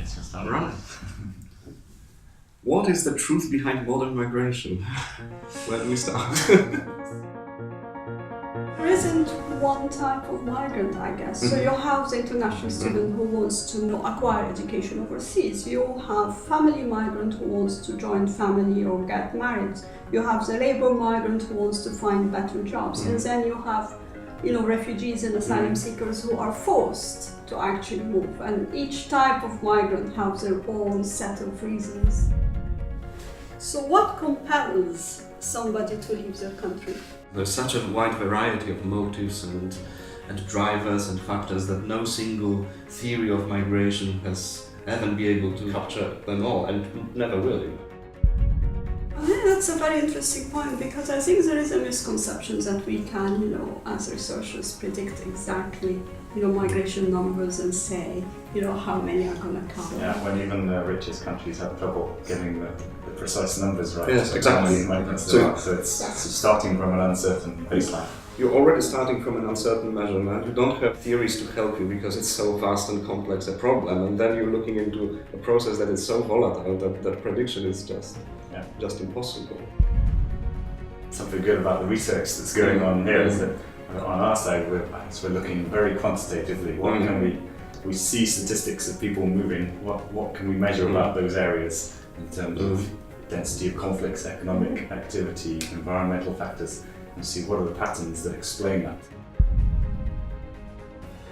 Let's just start. Right. What is the truth behind modern migration? Where do we start? There isn't one type of migrant, I guess. So you have the international student who wants to acquire education overseas. You have family migrant who wants to join family or get married. You have the labor migrant who wants to find better jobs. And then you have, refugees and asylum seekers who are forced to actually move. And each type of migrant has their own set of reasons. So what compels somebody to leave their country? There's such a wide variety of motives and drivers and factors that no single theory of migration has ever been able to capture them all, and never will. I think that's a very interesting point, because I think there is a misconception that we can, as researchers, predict exactly, migration numbers and say, how many are going to come. Yeah, when even the richest countries have trouble getting the precise numbers right. Yes, exactly. So it's starting from an uncertain baseline. You're already starting from an uncertain measurement. You don't have theories to help you because it's so vast and complex a problem, and then you're looking into a process that is so volatile that prediction is just impossible. Something good about the research that's going on here is that on our side we're looking very quantitatively. What can we see statistics of people moving? What can we measure about those areas in terms of density of conflicts, economic activity, environmental factors, and see what are the patterns that explain that.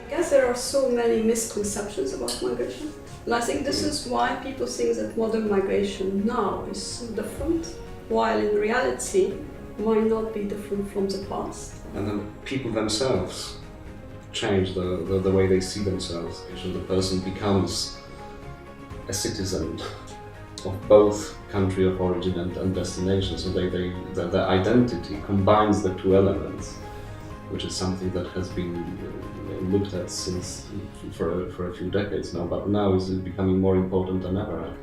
I guess there are so many misconceptions about migration. And I think this is why people think that modern migration now is so different, while in reality might not be different from the past. And then people themselves change the way they see themselves. So the person becomes a citizen of both country of origin and destination. So their identity combines the two elements, which is something that has been looked at since for a few decades now, but now is becoming more important than ever, I think.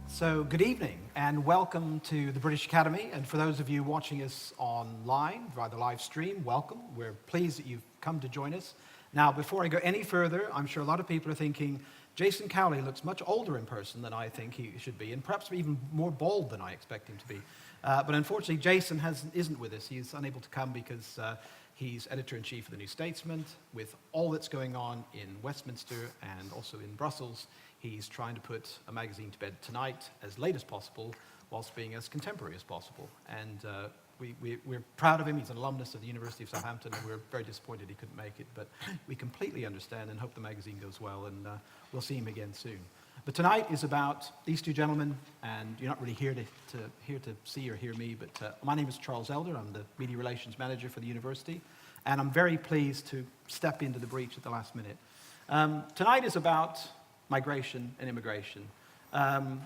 So good evening and welcome to the British Academy, and for those of you watching us online via the live stream, welcome. We're pleased that you've come to join us. Now, before I go any further, I'm sure a lot of people are thinking Jason Cowley looks much older in person than I think he should be, and perhaps even more bald than I expect him to be. But unfortunately, Jason isn't with us. He's unable to come because he's editor-in-chief of the New Statesman. With all that's going on in Westminster and also in Brussels, he's trying to put a magazine to bed tonight as late as possible, whilst being as contemporary as possible. And we're proud of him. He's an alumnus of the University of Southampton, and we're very disappointed he couldn't make it. But we completely understand and hope the magazine goes well, and we'll see him again soon. But tonight is about these two gentlemen, and you're not really here to see or hear me, but my name is Charles Elder. I'm the Media Relations Manager for the university, and I'm very pleased to step into the breach at the last minute. Tonight is about migration and immigration.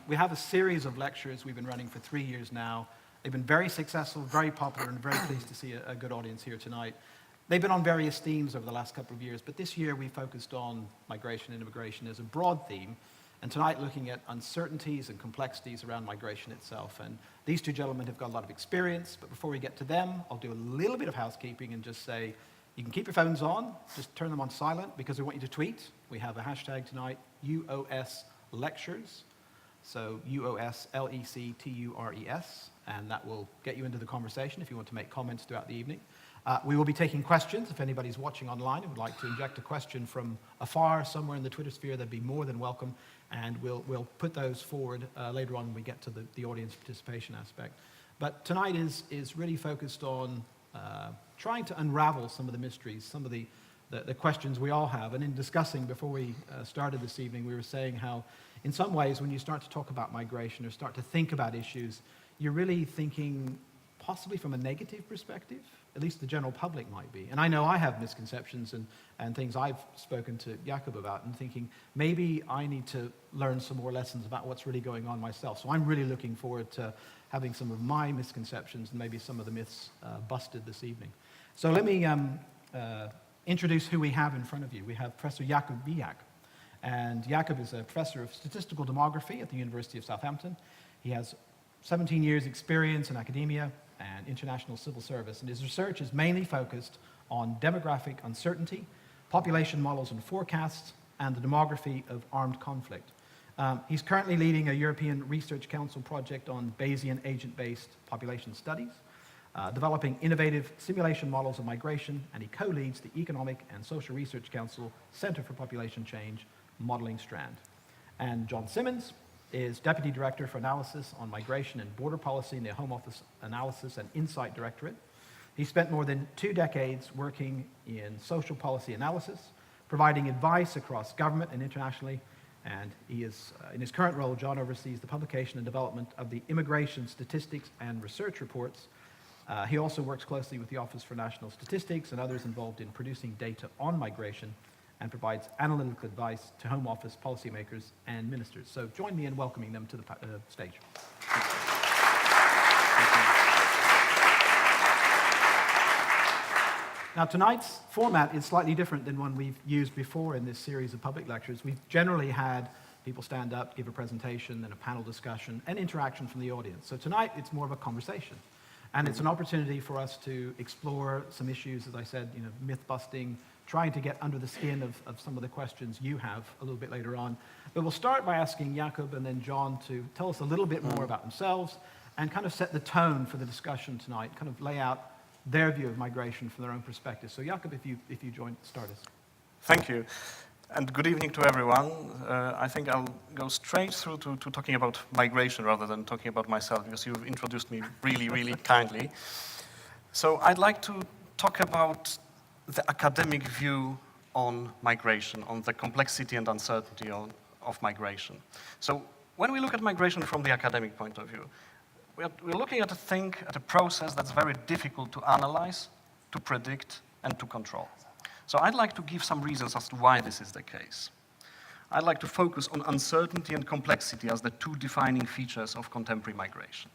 We have a series of lectures we've been running for 3 years now. They've been very successful, very popular, and very pleased to see a good audience here tonight. They've been on various themes over the last couple of years, but this year we focused on migration and immigration as a broad theme, and tonight looking at uncertainties and complexities around migration itself. And these two gentlemen have got a lot of experience, but before we get to them, I'll do a little bit of housekeeping and just say, you can keep your phones on, just turn them on silent, because we want you to tweet. We have a hashtag tonight, UOS Lectures, so UOSLECTURES, and that will get you into the conversation if you want to make comments throughout the evening. We will be taking questions. If anybody's watching online and would like to inject a question from afar somewhere in the Twitter sphere, they'd be more than welcome, and we'll put those forward later on when we get to the audience participation aspect. But tonight is really focused on trying to unravel some of the mysteries, some of the questions we all have. And in discussing before we started this evening, we were saying how in some ways when you start to talk about migration or start to think about issues, you're really thinking possibly from a negative perspective. At least the general public might be. And I know I have misconceptions and things I've spoken to Jakob about, and thinking maybe I need to learn some more lessons about what's really going on myself. So I'm really looking forward to having some of my misconceptions and maybe some of the myths busted this evening. So let me introduce who we have in front of you. We have Professor Jakob Bijak. And Jakob is a professor of statistical demography at the University of Southampton. He has 17 years experience in academia. and international civil service, and his research is mainly focused on demographic uncertainty, population models and forecasts, and the demography of armed conflict. He's currently leading a European Research Council project on Bayesian agent-based population studies, developing innovative simulation models of migration, and he co-leads the Economic and Social Research Council Center for Population Change Modeling Strand. And John Simmons is Deputy Director for Analysis on Migration and Border Policy in the Home Office Analysis and Insight Directorate. He spent more than 2 decades working in social policy analysis, providing advice across government and internationally, and he is, in his current role, John oversees the publication and development of the Immigration Statistics and Research Reports. He also works closely with the Office for National Statistics and others involved in producing data on migration, and provides analytical advice to Home Office policymakers and ministers. So join me in welcoming them to the stage. Now, tonight's format is slightly different than one we've used before in this series of public lectures. We've generally had people stand up, give a presentation, then a panel discussion, and interaction from the audience. So tonight, it's more of a conversation. And it's an opportunity for us to explore some issues, as I said, myth-busting, trying to get under the skin of some of the questions you have a little bit later on. But we'll start by asking Jakob and then John to tell us a little bit more about themselves and kind of set the tone for the discussion tonight, kind of lay out their view of migration from their own perspective. So Jakob, if you start us. Thank you. And good evening to everyone. I think I'll go straight through to talking about migration rather than talking about myself, because you've introduced me really, really kindly. So I'd like to talk about the academic view on migration, on the complexity and uncertainty of migration. So when we look at migration from the academic point of view, we're looking at a process that's very difficult to analyze, to predict, and to control. So I'd like to give some reasons as to why this is the case. I'd like to focus on uncertainty and complexity as the 2 defining features of contemporary migration.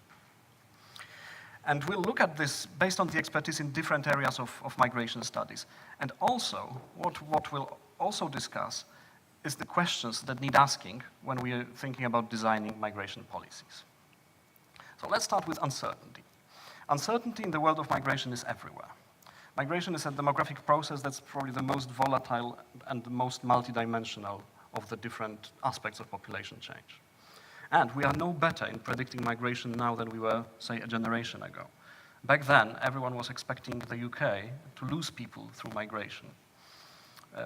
And we'll look at this based on the expertise in different areas of migration studies. And also, what we'll also discuss is the questions that need asking when we are thinking about designing migration policies. So let's start with uncertainty. Uncertainty in the world of migration is everywhere. Migration is a demographic process that's probably the most volatile and the most multidimensional of the different aspects of population change. And we are no better in predicting migration now than we were, say, a generation ago. Back then, everyone was expecting the UK to lose people through migration,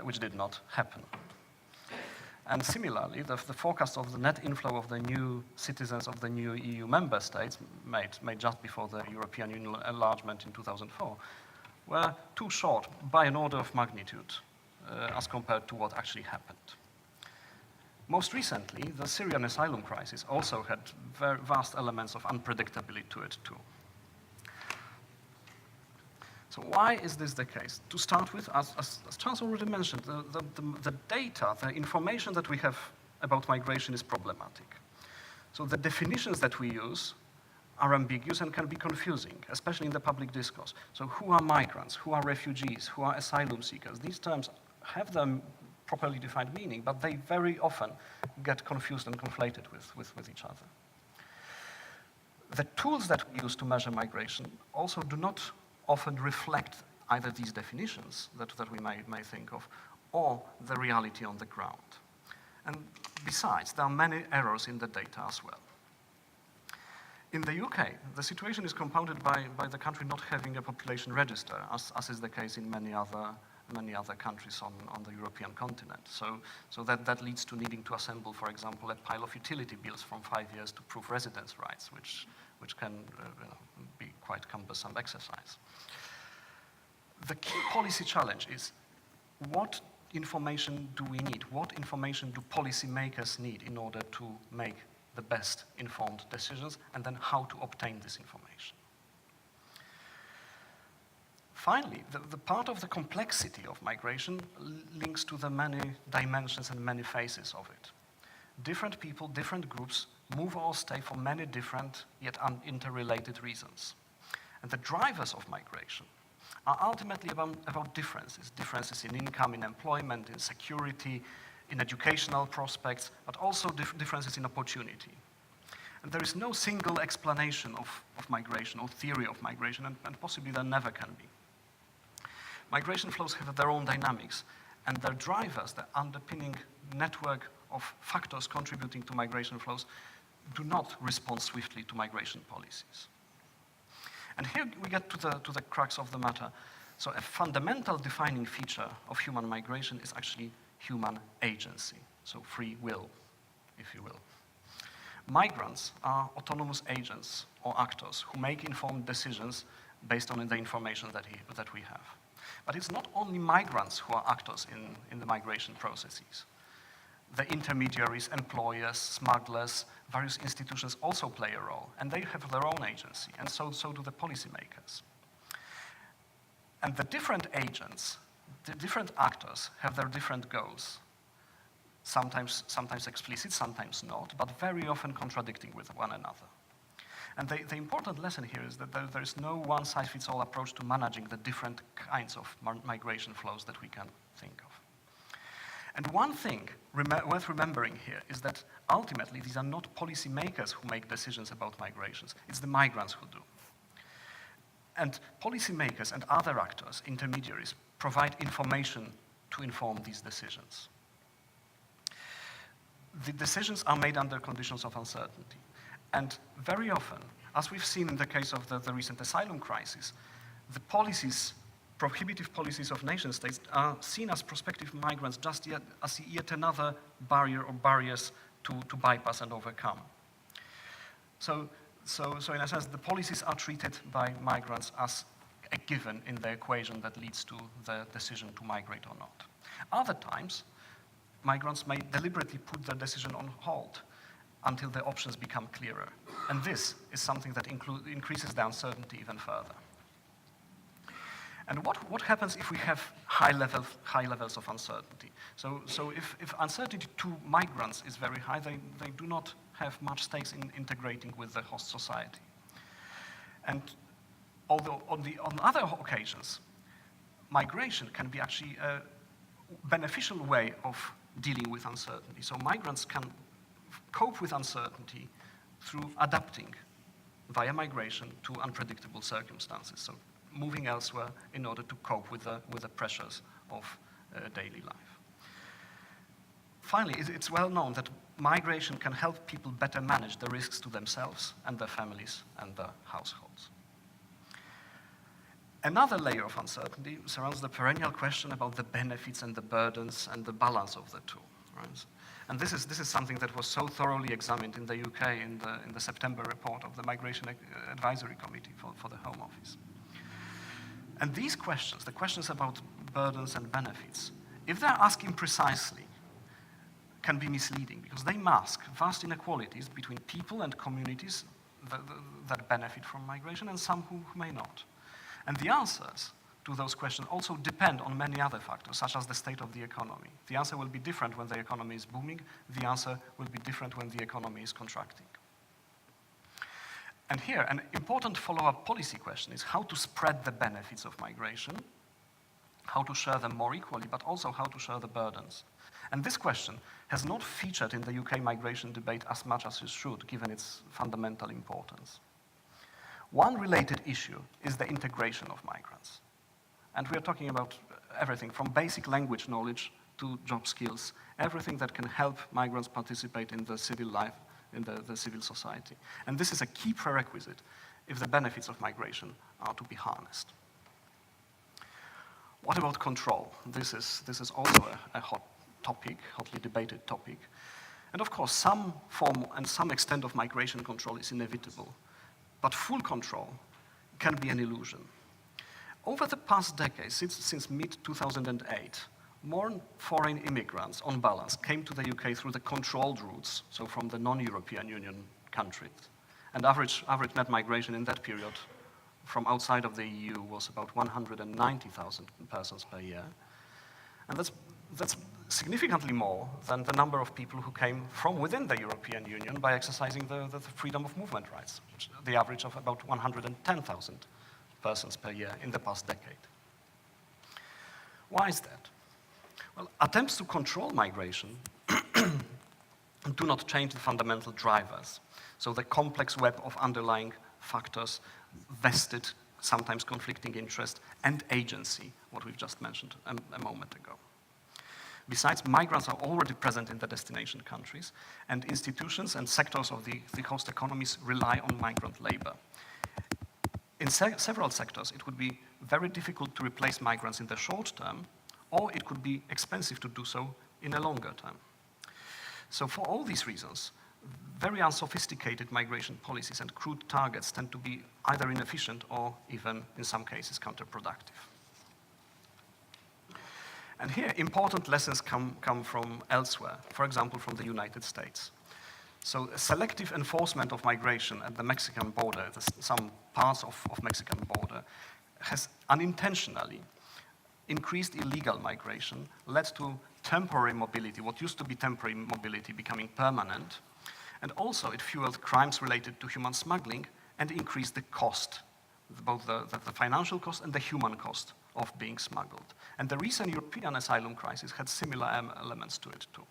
which did not happen. And similarly, the forecast of the net inflow of the new citizens of the new EU member states made just before the European Union enlargement in 2004 were too short by an order of magnitude as compared to what actually happened. Most recently, the Syrian asylum crisis also had very vast elements of unpredictability to it too. So why is this the case? To start with, as Charles already mentioned, the data, the information that we have about migration is problematic. So the definitions that we use are ambiguous and can be confusing, especially in the public discourse. So who are migrants? Who are refugees? Who are asylum seekers? These terms have their properly defined meaning, but they very often get confused and conflated with each other. The tools that we use to measure migration also do not often reflect either these definitions that we may think of, or the reality on the ground. And besides, there are many errors in the data as well. In the UK, the situation is compounded by the country not having a population register, as is the case in many other countries on the European continent. So that leads to needing to assemble, for example, a pile of utility bills from 5 years to prove residence rights, which can be quite cumbersome exercise. The key policy challenge is, what information do we need? What information do policymakers need in order to make the best informed decisions, and then how to obtain this information? Finally, the part of the complexity of migration links to the many dimensions and many phases of it. Different people, different groups move or stay for many different yet interrelated reasons. And the drivers of migration are ultimately about differences in income, in employment, in security, in educational prospects, but also differences in opportunity. And there is no single explanation of migration or theory of migration, and possibly there never can be. Migration flows have their own dynamics, and their drivers, the underpinning network of factors contributing to migration flows, do not respond swiftly to migration policies. And here we get to the crux of the matter. So a fundamental defining feature of human migration is actually human agency, so free will, if you will. Migrants are autonomous agents or actors who make informed decisions based on the information that we have. But it's not only migrants who are actors in the migration processes. The intermediaries, employers, smugglers, various institutions also play a role, and they have their own agency, and so do the policymakers. And the different agents, the different actors have their different goals, sometimes explicit, sometimes not, but very often contradicting with one another. And the important lesson here is that there is no one-size-fits-all approach to managing the different kinds of migration flows that we can think of. And one thing worth remembering here is that ultimately these are not policymakers who make decisions about migrations, it's the migrants who do. And policymakers and other actors, intermediaries, provide information to inform these decisions. The decisions are made under conditions of uncertainty. And very often, as we've seen in the case of the recent asylum crisis, the policies, prohibitive policies of nation states are seen as prospective migrants just as yet another barrier or barriers to bypass and overcome. So in a sense, the policies are treated by migrants as a given in the equation that leads to the decision to migrate or not. Other times, migrants may deliberately put their decision on hold until the options become clearer. And this is something that increases the uncertainty even further. And what happens if we have high levels of uncertainty? So if uncertainty to migrants is very high, they do not have much stakes in integrating with the host society. And although on other occasions, migration can be actually a beneficial way of dealing with uncertainty. So migrants can cope with uncertainty through adapting via migration to unpredictable circumstances. So moving elsewhere in order to cope with the pressures of daily life. Finally, it's well known that migration can help people better manage the risks to themselves and their families and their households. Another layer of uncertainty surrounds the perennial question about the benefits and the burdens and the balance of the two. Right? And this is something that was so thoroughly examined in the UK in the September report of the Migration Advisory Committee for the Home Office. And these questions, the questions about burdens and benefits, if they're asked imprecisely, can be misleading because they mask vast inequalities between people and communities that benefit from migration and some who may not. And the answers to those questions also depend on many other factors, such as the state of the economy. The answer will be different when the economy is booming. The answer will be different when the economy is contracting. And here, an important follow-up policy question is how to spread the benefits of migration, how to share them more equally, but also how to share the burdens. And this question has not featured in the UK migration debate as much as it should, given its fundamental importance. One related issue is the integration of migrants. And we are talking about everything from basic language knowledge to job skills, everything that can help migrants participate in the civil life, in the civil society. And this is a key prerequisite if the benefits of migration are to be harnessed. What about control? This is also a hot topic, hotly debated topic. And of course, some form and some extent of migration control is inevitable, but full control can be an illusion. Over the past decade, since mid-2008, more foreign immigrants, on balance, came to the UK through the controlled routes, so from the non-European Union countries. And average net migration in that period from outside of the EU was about 190,000 persons per year. And that's significantly more than the number of people who came from within the European Union by exercising the freedom of movement rights, which the average of about 110,000 persons per year in the past decade. Why is that? Well, attempts to control migration do not change the fundamental drivers. So the complex web of underlying factors, vested, sometimes conflicting interest, and agency, what we've just mentioned a moment ago. Besides, migrants are already present in the destination countries, and institutions and sectors of the host economies rely on migrant labor. In several sectors, it would be very difficult to replace migrants in the short term, or it could be expensive to do so in a longer term. So for all these reasons, very unsophisticated migration policies and crude targets tend to be either inefficient or even, in some cases, counterproductive. And here, important lessons come from elsewhere, for example, from the United States. So selective enforcement of migration at the Mexican border, some parts of Mexican border, has unintentionally increased illegal migration, led to temporary mobility, what used to be temporary mobility becoming permanent, and also it fueled crimes related to human smuggling and increased the cost, both the financial cost and the human cost of being smuggled. And the recent European asylum crisis had similar elements to it too.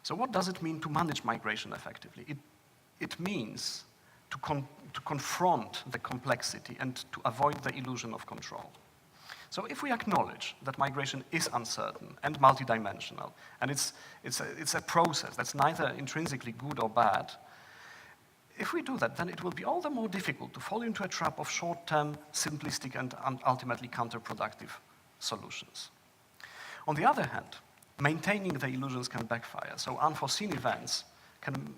So what does it mean to manage migration effectively? It means to confront the complexity and to avoid the illusion of control. So if we acknowledge that migration is uncertain and multidimensional, and it's a process that's neither intrinsically good or bad, if we do that, then it will be all the more difficult to fall into a trap of short-term, simplistic, and ultimately counterproductive solutions. On the other hand, maintaining the illusions can backfire. So unforeseen events can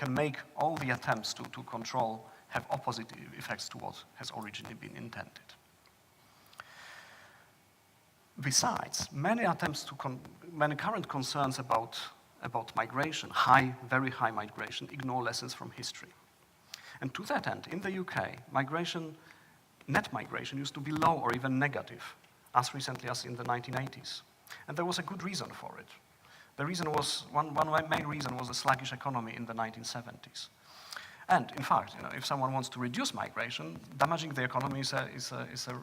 make all the attempts to control have opposite effects to what has originally been intended. Besides, many current concerns about migration, very high migration, ignore lessons from history. And to that end, in the UK, net migration used to be low or even negative, as recently as in the 1980s. And there was a good reason for it. The reason was, one main reason was the sluggish economy in the 1970s. And in fact, if someone wants to reduce migration, damaging the economy is a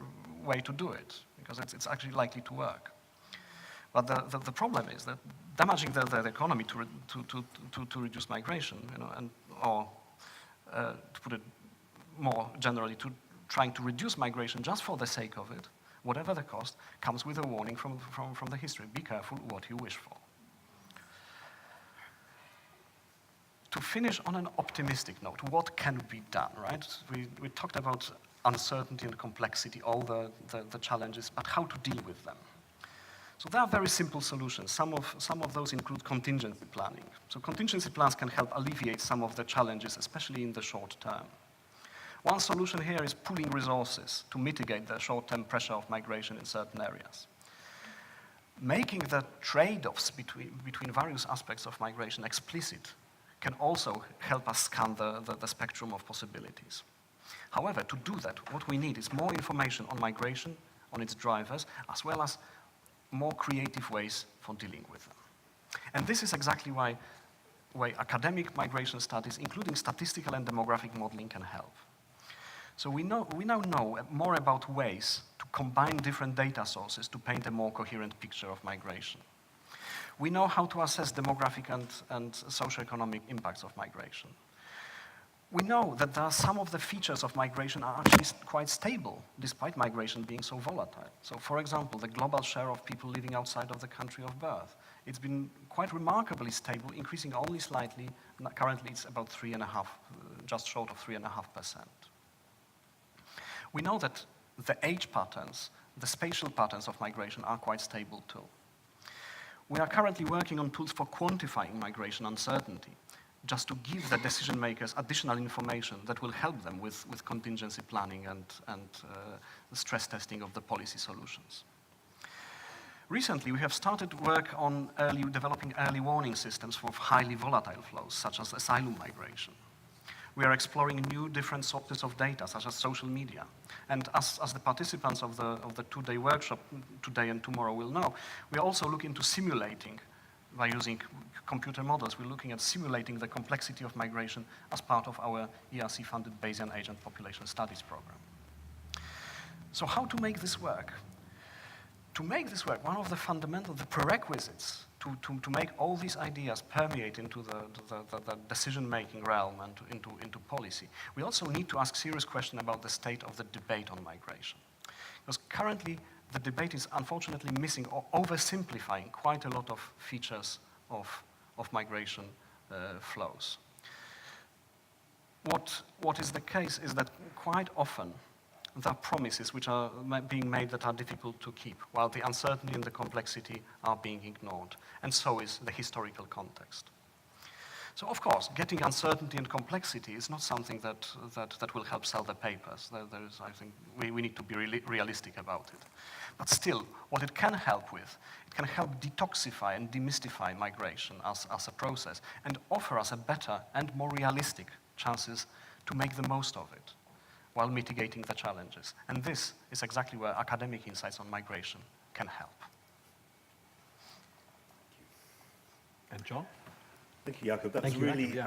way to do it, because it's actually likely to work. But the problem is that damaging the economy to reduce migration, or to put it more generally, to trying to reduce migration just for the sake of it, whatever the cost, comes with a warning from the history. Be careful what you wish for. To finish on an optimistic note, what can be done, right? We talked about uncertainty and complexity, all the challenges, but how to deal with them. So there are very simple solutions. Some of those include contingency planning. So contingency plans can help alleviate some of the challenges, especially in the short term. One solution here is pooling resources to mitigate the short-term pressure of migration in certain areas. Making the trade-offs between various aspects of migration explicit can also help us scan the spectrum of possibilities. However, to do that, what we need is more information on migration, on its drivers, as well as more creative ways for dealing with them. And this is exactly why academic migration studies, including statistical and demographic modeling, can help. So we now know more about ways to combine different data sources to paint a more coherent picture of migration. We know how to assess demographic and socioeconomic impacts of migration. We know that some of the features of migration are actually quite stable, despite migration being so volatile. So, for example, the global share of people living outside of the country of birth. It's been quite remarkably stable, increasing only slightly. Currently, it's about 3.5%, just short of 3.5%. We know that the age patterns, the spatial patterns of migration are quite stable too. We are currently working on tools for quantifying migration uncertainty, just to give the decision makers additional information that will help them with contingency planning and the stress testing of the policy solutions. Recently, we have started work on developing early warning systems for highly volatile flows, such as asylum migration. We are exploring new different sources of data, such as social media. And as the participants of the two-day workshop today and tomorrow will know, we also look into simulating, by using computer models, we're looking at simulating the complexity of migration as part of our ERC-funded Bayesian Agent Population Studies program. So how to make this work? to make this work, one of the fundamental, the prerequisites to make all these ideas permeate into the decision-making realm and into policy, we also need to ask serious questions about the state of the debate on migration. Because currently, the debate is unfortunately missing or oversimplifying quite a lot of features of migration flows. What is the case is that quite often there are promises which are being made that are difficult to keep, while the uncertainty and the complexity are being ignored, and so is the historical context. So of course, getting uncertainty and complexity is not something that will help sell the papers. I think we need to be realistic about it. But still, what it can help with, it can help detoxify and demystify migration as a process and offer us a better and more realistic chances to make the most of it while mitigating the challenges. And this is exactly where academic insights on migration can help. And John? Thank you, Jakob. That was really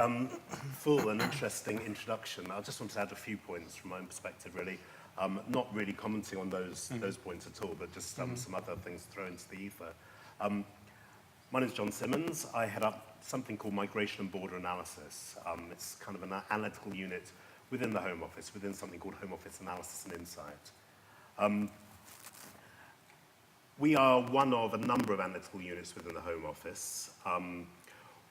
full and interesting introduction. I just want to add a few points from my own perspective, really. Not really commenting on those points at all, but just some other things to throw into the ether. My name is John Simmons. I head up something called Migration and Border Analysis. It's kind of an analytical unit within the Home Office, within something called Home Office Analysis and Insight. We are one of a number of analytical units within the Home Office.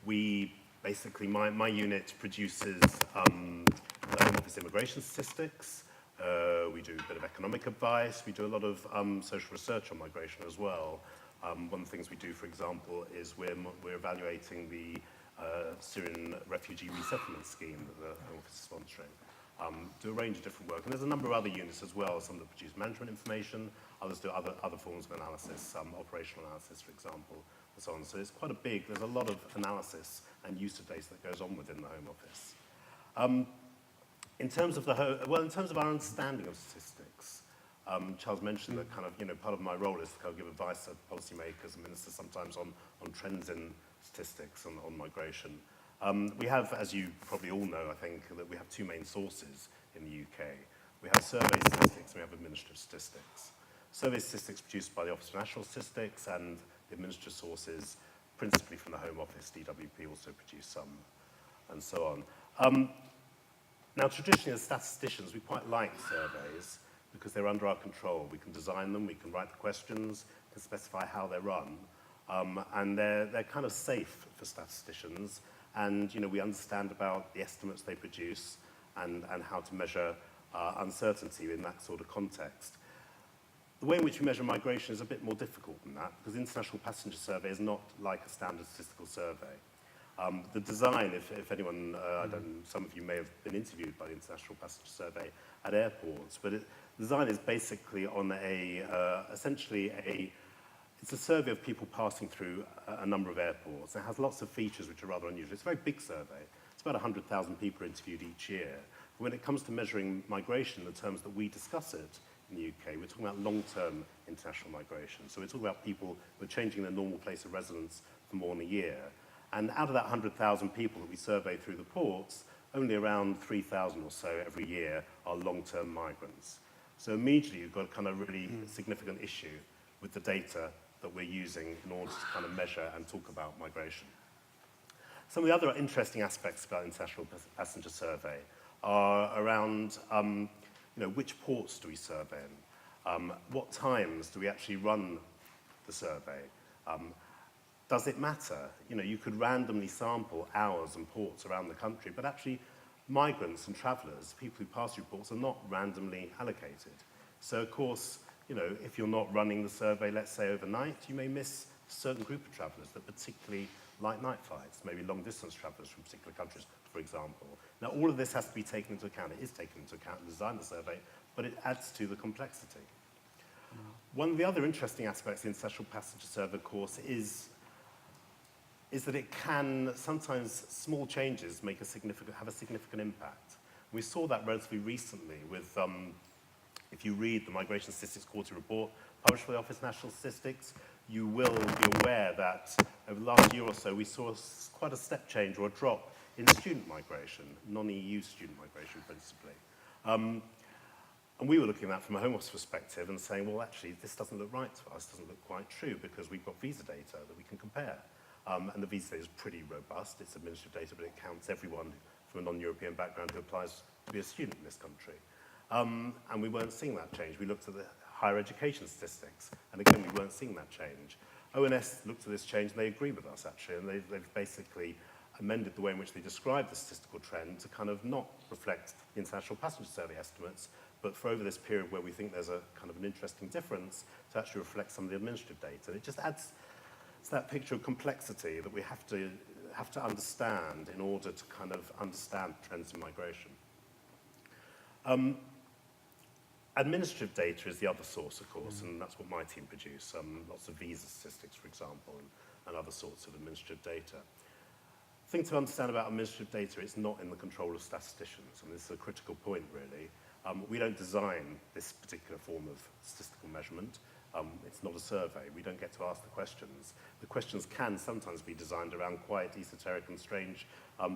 We basically, my unit produces the Home Office immigration statistics. We do a bit of economic advice. We do a lot of social research on migration as well. One of the things we do, for example, is we're evaluating the Syrian refugee resettlement scheme that the Home Office is sponsoring. Do a range of different work. And there's a number of other units as well, some that produce management information, others do other forms of analysis, operational analysis, for example, and so on. So it's quite there's a lot of analysis and use of data that goes on within the Home Office. In terms of our understanding of statistics, Charles mentioned that part of my role is to kind of give advice to policymakers and ministers sometimes on trends in statistics on migration. We have, as you probably all know, I think, that we have two main sources in the UK. We have survey statistics and we have administrative statistics. Survey statistics produced by the Office for National Statistics, and the administrative sources, principally from the Home Office. DWP also produce some, and so on. Now, traditionally, as statisticians, we quite like surveys because they're under our control. We can design them, we can write the questions, we can specify how they're run, and they're kind of safe for statisticians. And we understand about the estimates they produce and how to measure uncertainty in that sort of context. The way in which we measure migration is a bit more difficult than that, because the International Passenger Survey is not like a standard statistical survey. The design, if anyone, some of you may have been interviewed by the International Passenger Survey at airports, but the design is basically on it's a survey of people passing through a number of airports. It has lots of features which are rather unusual. It's a very big survey. It's about 100,000 people interviewed each year. But when it comes to measuring migration, the terms that we discuss it in the UK, we're talking about long-term international migration. So we're talking about people who are changing their normal place of residence for more than a year. And out of that 100,000 people that we survey through the ports, only around 3,000 or so every year are long-term migrants. So immediately you've got a kind of really significant issue with the data that we're using in order to kind of measure and talk about migration. Some of the other interesting aspects about International Passenger Survey are around which ports do we survey in? What times do we actually run the survey? Does it matter? You could randomly sample hours and ports around the country, but actually migrants and travellers, people who pass through ports, are not randomly allocated. So of course, if you're not running the survey, let's say overnight, you may miss a certain group of travellers that particularly like night flights, maybe long-distance travellers from particular countries, for example. Now, all of this has to be taken into account. It is taken into account in the design of the survey, but it adds to the complexity. One of the other interesting aspects of the International Passenger Survey, of course, is that it can, sometimes small changes have a significant impact. We saw that relatively recently with, if you read the Migration Statistics Quarterly Report published by the Office of National Statistics, you will be aware that over the last year or so, we saw quite a step change or a drop in student migration, non-EU student migration principally. And we were looking at that from a Home Office perspective and saying, well, actually, this doesn't look right to us, doesn't look quite true, because we've got visa data that we can compare. And the visa data is pretty robust. It's administrative data, but it counts everyone from a non-European background who applies to be a student in this country. And we weren't seeing that change. We looked at the higher education statistics, and again, we weren't seeing that change. ONS looked at this change, and they agree with us, actually, and they've basically amended the way in which they describe the statistical trend to kind of not reflect the international passenger survey estimates, but for over this period where we think there's a kind of an interesting difference, to actually reflect some of the administrative data. It just adds to that picture of complexity that we have to understand in order to kind of understand trends in migration. Administrative data is the other source, of course, and that's what my team produce. Lots of visa statistics, for example, and other sorts of administrative data. The thing to understand about administrative data, it's not in the control of statisticians, and this is a critical point, really. We don't design this particular form of statistical measurement. It's not a survey. We don't get to ask the questions. The questions can sometimes be designed around quite esoteric and strange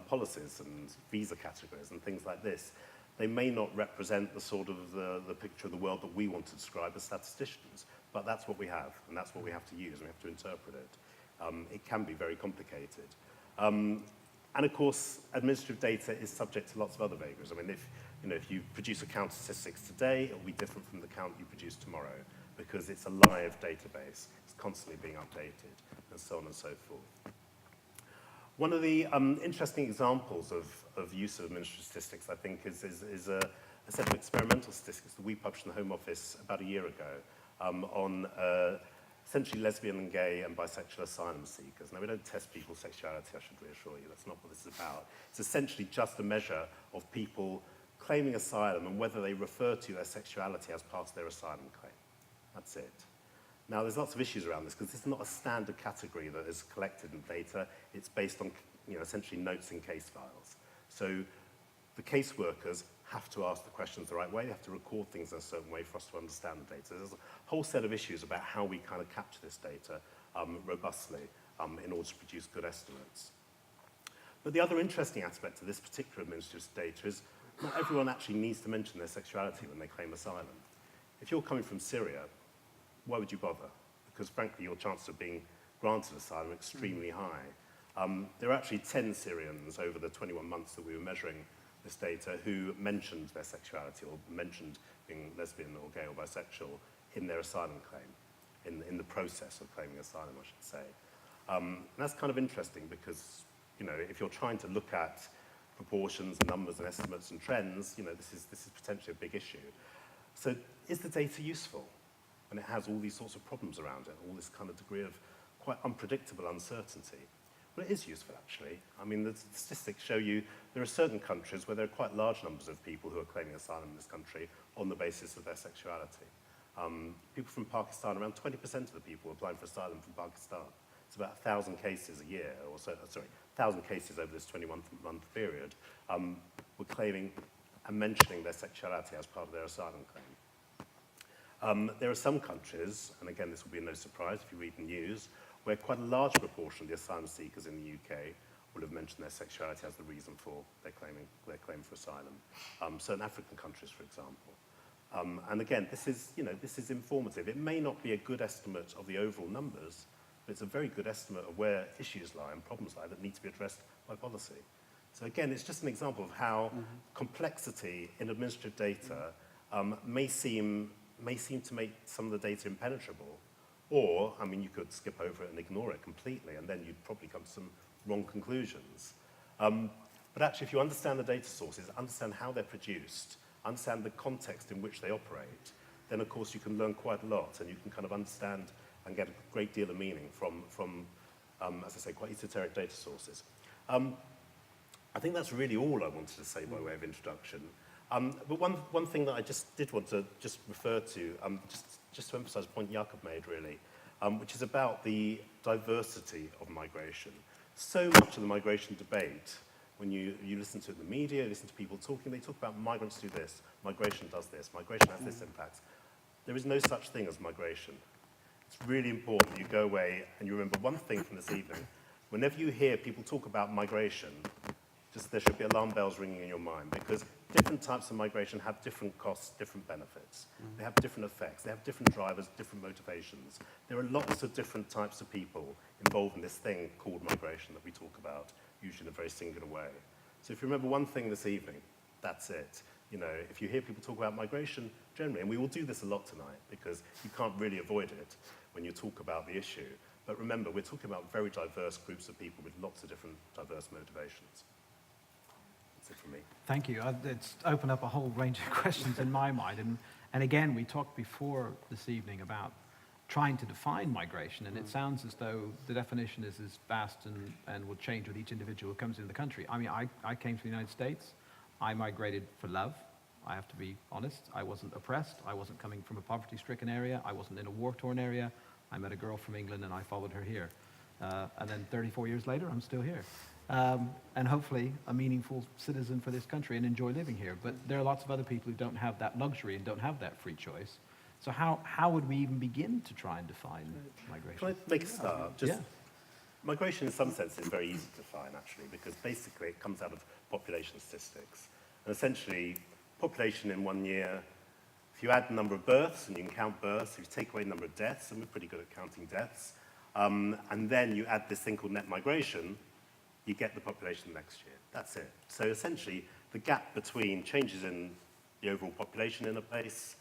policies and visa categories and things like this. They may not represent the sort of the picture of the world that we want to describe as statisticians, but that's what we have, and that's what we have to use, and we have to interpret it. It can be very complicated. And of course, administrative data is subject to lots of other vagaries. I mean, if you produce a count of statistics today, it will be different from the count you produce tomorrow, because it's a live database. It's constantly being updated, and so on and so forth. One of the interesting examples of use of administrative statistics, I think, is a set of experimental statistics that we published in the Home Office about a year ago on essentially lesbian and gay and bisexual asylum seekers. Now, we don't test people's sexuality, I should reassure you. That's not what this is about. It's essentially just a measure of people claiming asylum and whether they refer to their sexuality as part of their asylum claim. That's it. Now, there's lots of issues around this because this is not a standard category that is collected in data. It's based on, essentially notes in case files. So the caseworkers have to ask the questions the right way. They have to record things in a certain way for us to understand the data. There's a whole set of issues about how we kind of capture this data robustly in order to produce good estimates. But the other interesting aspect of this particular administrative data is not everyone actually needs to mention their sexuality when they claim asylum. If you're coming from Syria, why would you bother? Because frankly, your chances of being granted asylum are extremely high. There are actually 10 Syrians over the 21 months that we were measuring this data who mentioned their sexuality or mentioned being lesbian or gay or bisexual in their asylum claim, in the process of claiming asylum, I should say. And that's kind of interesting because, if you're trying to look at proportions, numbers and estimates and trends, this is potentially a big issue. So is the data useful when it has all these sorts of problems around it, all this kind of degree of quite unpredictable uncertainty? Well, it is useful, actually. I mean, the statistics show you there are certain countries where there are quite large numbers of people who are claiming asylum in this country on the basis of their sexuality. People from Pakistan, around 20% of the people applying for asylum from Pakistan. It's about 1,000 cases a year, 1,000 cases over this 21-month period, were claiming and mentioning their sexuality as part of their asylum claim. There are some countries, and again, this will be no surprise if you read the news, where quite a large proportion of the asylum seekers in the UK will have mentioned their sexuality as the reason for their claim for asylum. Certain African countries, for example. And again, this is informative. It may not be a good estimate of the overall numbers, but it's a very good estimate of where issues lie and problems lie that need to be addressed by policy. So again, it's just an example of how complexity in administrative data may seem to make some of the data impenetrable. Or, I mean, you could skip over it and ignore it completely, and then you'd probably come to some wrong conclusions. But actually, if you understand the data sources, understand how they're produced, understand the context in which they operate, then of course you can learn quite a lot, and you can kind of understand and get a great deal of meaning from as I say, quite esoteric data sources. I think that's really all I wanted to say by way of introduction. But one thing that I just did want to just refer to, just to emphasize a point Jakob made, really, which is about the diversity of migration. So much of the migration debate, when you listen to it in the media, you listen to people talking, they talk about migrants do this, migration does this, migration has this impact. There is no such thing as migration. It's really important that you go away and you remember one thing from this evening. Whenever you hear people talk about migration, just there should be alarm bells ringing in your mind, because different types of migration have different costs, different benefits. They have different effects. They have different drivers, different motivations. There are lots of different types of people involved in this thing called migration that we talk about, usually in a very singular way. So if you remember one thing this evening, that's it. You know, if you hear people talk about migration generally, and we will do this a lot tonight because you can't really avoid it when you talk about the issue. But remember, we're talking about very diverse groups of people with lots of different diverse motivations. That's it from me. Thank you. It's opened up a whole range of questions in my mind. And again, we talked before this evening about trying to define migration, and it sounds as though the definition is as vast and will change with each individual who comes into the country. I mean, I came to the United States. I migrated for love. I have to be honest. I wasn't oppressed. I wasn't coming from a poverty-stricken area. I wasn't in a war-torn area. I met a girl from England and I followed her here. And then 34 years later, I'm still here. And hopefully a meaningful citizen for this country and enjoy living here. But there are lots of other people who don't have that luxury and don't have that free choice. So how would we even begin to try and define migration? Can I make a start? Migration in some sense is very easy to define actually, because basically it comes out of population statistics. And essentially, population in 1 year, if you add the number of births, and you can count births, if you take away the number of deaths, and we're pretty good at counting deaths, and then you add this thing called net migration, you get the population next year. That's it. So essentially, the gap between changes in the overall population in a place,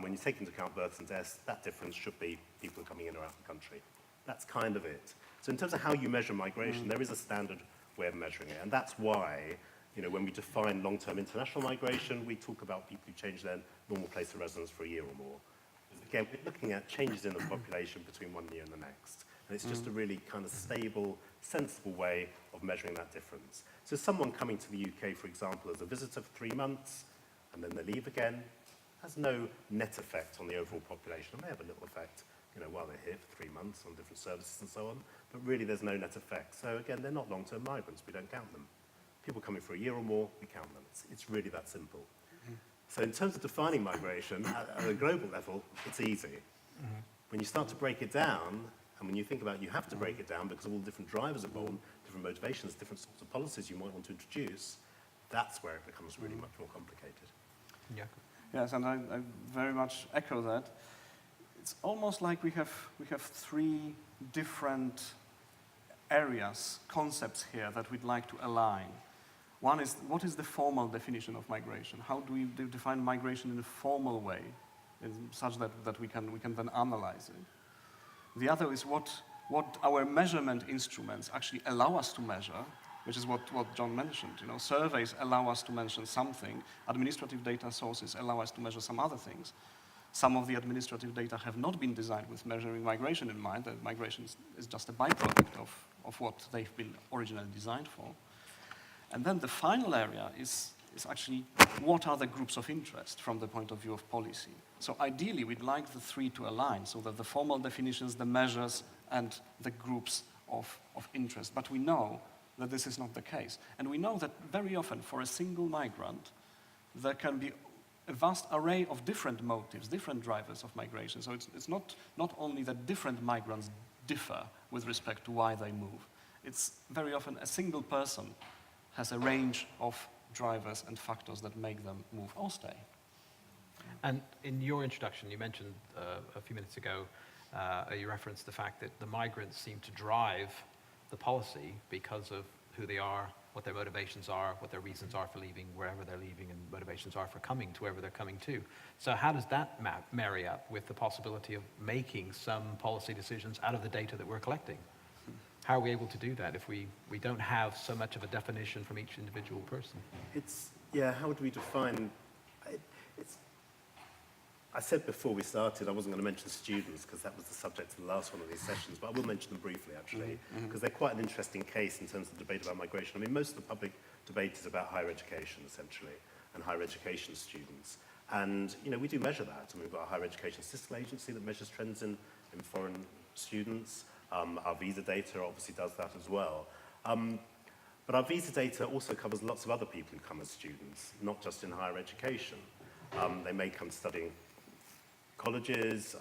when you take into account births and deaths, that difference should be people coming in or out of the country. That's kind of it. So in terms of how you measure migration, there is a standard way of measuring it. And that's why, you know, when we define long-term international migration, we talk about people who change their normal place of residence for a year or more. Again, we're looking at changes in the population between 1 year and the next. And it's just a really kind of stable, sensible way of measuring that difference. So someone coming to the UK, for example, as a visitor for 3 months, and then they leave again, has no net effect on the overall population. It may have a little effect, you know, while they're here for 3 months on different services and so on, but really there's no net effect. So again, they're not long-term migrants, we don't count them. People coming for a year or more, we count them. It's really that simple. So in terms of defining migration, at a global level, it's easy. When you start to break it down, and when you think about you have to break it down because of all the different drivers involved, different motivations, different sorts of policies you might want to introduce, that's where it becomes really much more complicated. Yeah. Yes, and I very much echo that. It's almost like we have 3 different areas, concepts here that we'd like to align. One is, what is the formal definition of migration? How do we define migration in a formal way, such that we can then analyze it? The other is what our measurement instruments actually allow us to measure, which is what John mentioned. You know, surveys allow us to mention something. Administrative data sources allow us to measure some other things. Some of the administrative data have not been designed with measuring migration in mind. That migration is just a byproduct of what they've been originally designed for. And then the final area is actually what are the groups of interest from the point of view of policy. So ideally, we'd like the 3 to align so that the formal definitions, the measures, and the groups of interest. But we know that this is not the case. And we know that very often for a single migrant, there can be a vast array of different motives, different drivers of migration. So it's not only that different migrants differ with respect to why they move. It's very often a single person has a range of drivers and factors that make them move or stay. And in your introduction, you mentioned a few minutes ago, you referenced the fact that the migrants seem to drive the policy because of who they are, what their motivations are, what their reasons are for leaving wherever they're leaving, and motivations are for coming to wherever they're coming to. So how does that marry up with the possibility of making some policy decisions out of the data that we're collecting? How are we able to do that if we don't have so much of a definition from each individual person? How would we define, I said before we started I wasn't going to mention students because that was the subject of the last one of these sessions, but I will mention them briefly actually, because they're quite an interesting case in terms of the debate about migration. I mean, most of the public debate is about higher education essentially, and higher education students. And, you know, we do measure that. I mean, we've got a higher education system agency that measures trends in foreign students. Our visa data obviously does that as well. But our visa data also covers lots of other people who come as students, not just in higher education. They may come studying colleges,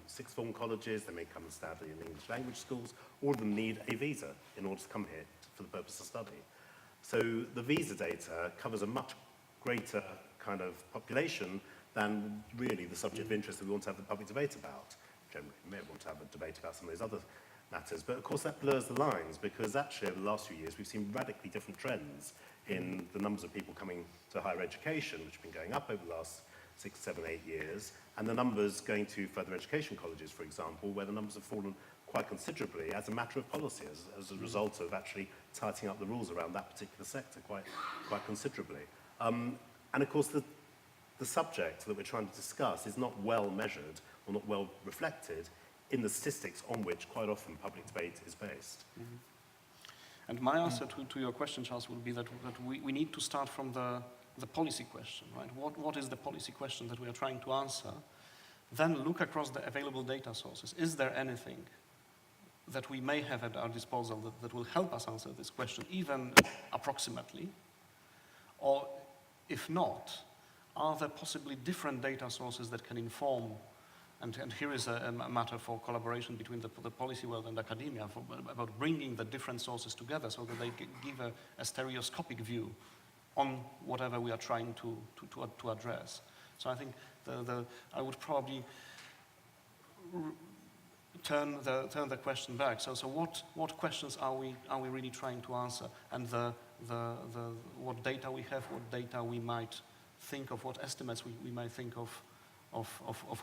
sixth form colleges, they may come and study in English language schools. All of them need a visa in order to come here for the purpose of study. So the visa data covers a much greater kind of population than really the subject of interest that we want to have the public debate about. Generally, we may want to have a debate about some of those other matters, but of course that blurs the lines, because actually over the last few years we've seen radically different trends in the numbers of people coming to higher education, which have been going up over the last 6, 7, 8 years, and the numbers going to further education colleges, for example, where the numbers have fallen quite considerably as a matter of policy, as a result of actually tightening up the rules around that particular sector quite considerably. And of course, the subject that we're trying to discuss is not well measured or not well reflected in the statistics on which quite often public debate is based. Mm-hmm. And my answer to your question, Charles, would be that we need to start from the policy question, right? What is the policy question that we are trying to answer? Then look across the available data sources. Is there anything that we may have at our disposal that will help us answer this question, even approximately? Or if not, are there possibly different data sources that can inform? And here is a matter for collaboration between the policy world and academia about bringing the different sources together so that they give a stereoscopic view on whatever we are trying to address. So I think I would probably turn the question back. So what questions are we really trying to answer? And what data we have, what data we might think of, what estimates we might think of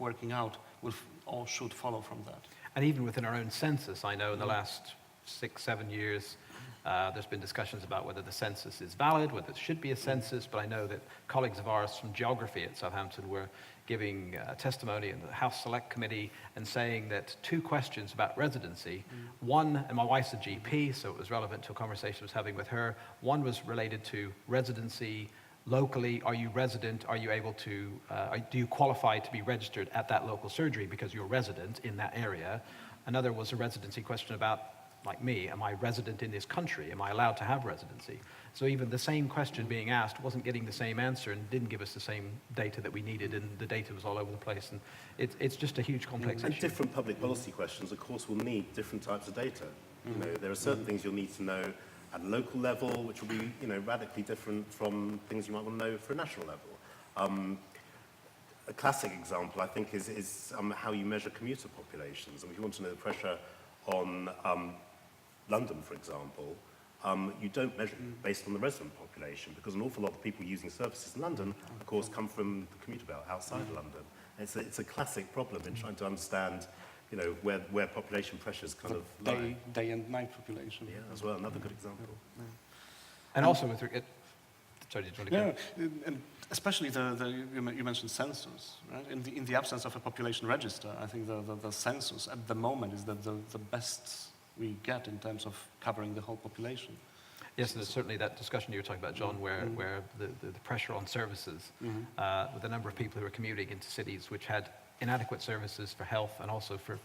working out will or should follow from that. And even within our own census, I know in the last 6, 7 years, there's been discussions about whether the census is valid, whether it should be a census, but I know that colleagues of ours from geography at Southampton were giving testimony in the House Select Committee and saying that 2 questions about residency, one, and my wife's a GP, so it was relevant to a conversation I was having with her, one was related to residency locally. Are you resident? Are you able to, do you qualify to be registered at that local surgery because you're resident in that area? Another was a residency question about, like me, am I resident in this country? Am I allowed to have residency? So even the same question being asked wasn't getting the same answer and didn't give us the same data that we needed, and the data was all over the place. And it's just a huge complex and issue. Different public policy questions, of course, will need different types of data. You know, there are certain things you'll need to know at a local level, which will be, radically different from things you might want to know for a national level. A classic example, I think, is how you measure commuter populations. And if you want to know the pressure on London, for example, you don't measure it based on the resident population, because an awful lot of people using services in London, of course, come from the commuter belt outside London. It's a classic problem in trying to understand, where population pressures kind of lie. Day and night population. Yeah, as well, another good example. Yeah. And also with sorry, did you want to go? Yeah, and especially you mentioned census, right? In the absence of a population register, I think the census at the moment is the best we get in terms of covering the whole population. Yes, there's certainly that discussion you were talking about, John, where the pressure on services, with the number of people who are commuting into cities which had inadequate services for health and also for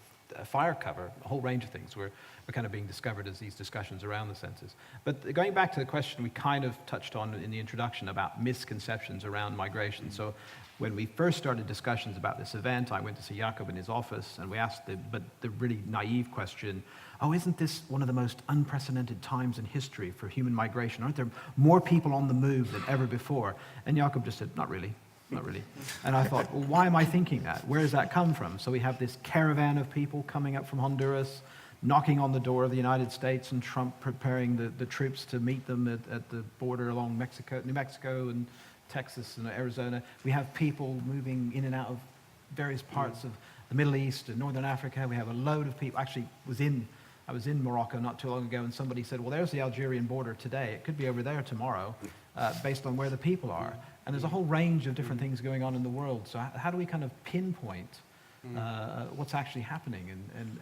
fire cover, a whole range of things were kind of being discovered as these discussions around the census. But going back to the question we kind of touched on in the introduction about misconceptions around migration. So when we first started discussions about this event, I went to see Jakob in his office and we asked the really naive question, isn't this one of the most unprecedented times in history for human migration? Aren't there more people on the move than ever before? And Jakob just said, not really. Not really. And I thought, well, why am I thinking that? Where does that come from? So we have this caravan of people coming up from Honduras, knocking on the door of the United States, and Trump preparing the troops to meet them at the border along New Mexico and Texas and Arizona. We have people moving in and out of various parts of the Middle East and Northern Africa. We have a load of people. Actually, I was in Morocco not too long ago, and somebody said, well, there's the Algerian border today. It could be over there tomorrow, based on where the people are. And there's a whole range of different things going on in the world. So how do we kind of pinpoint what's actually happening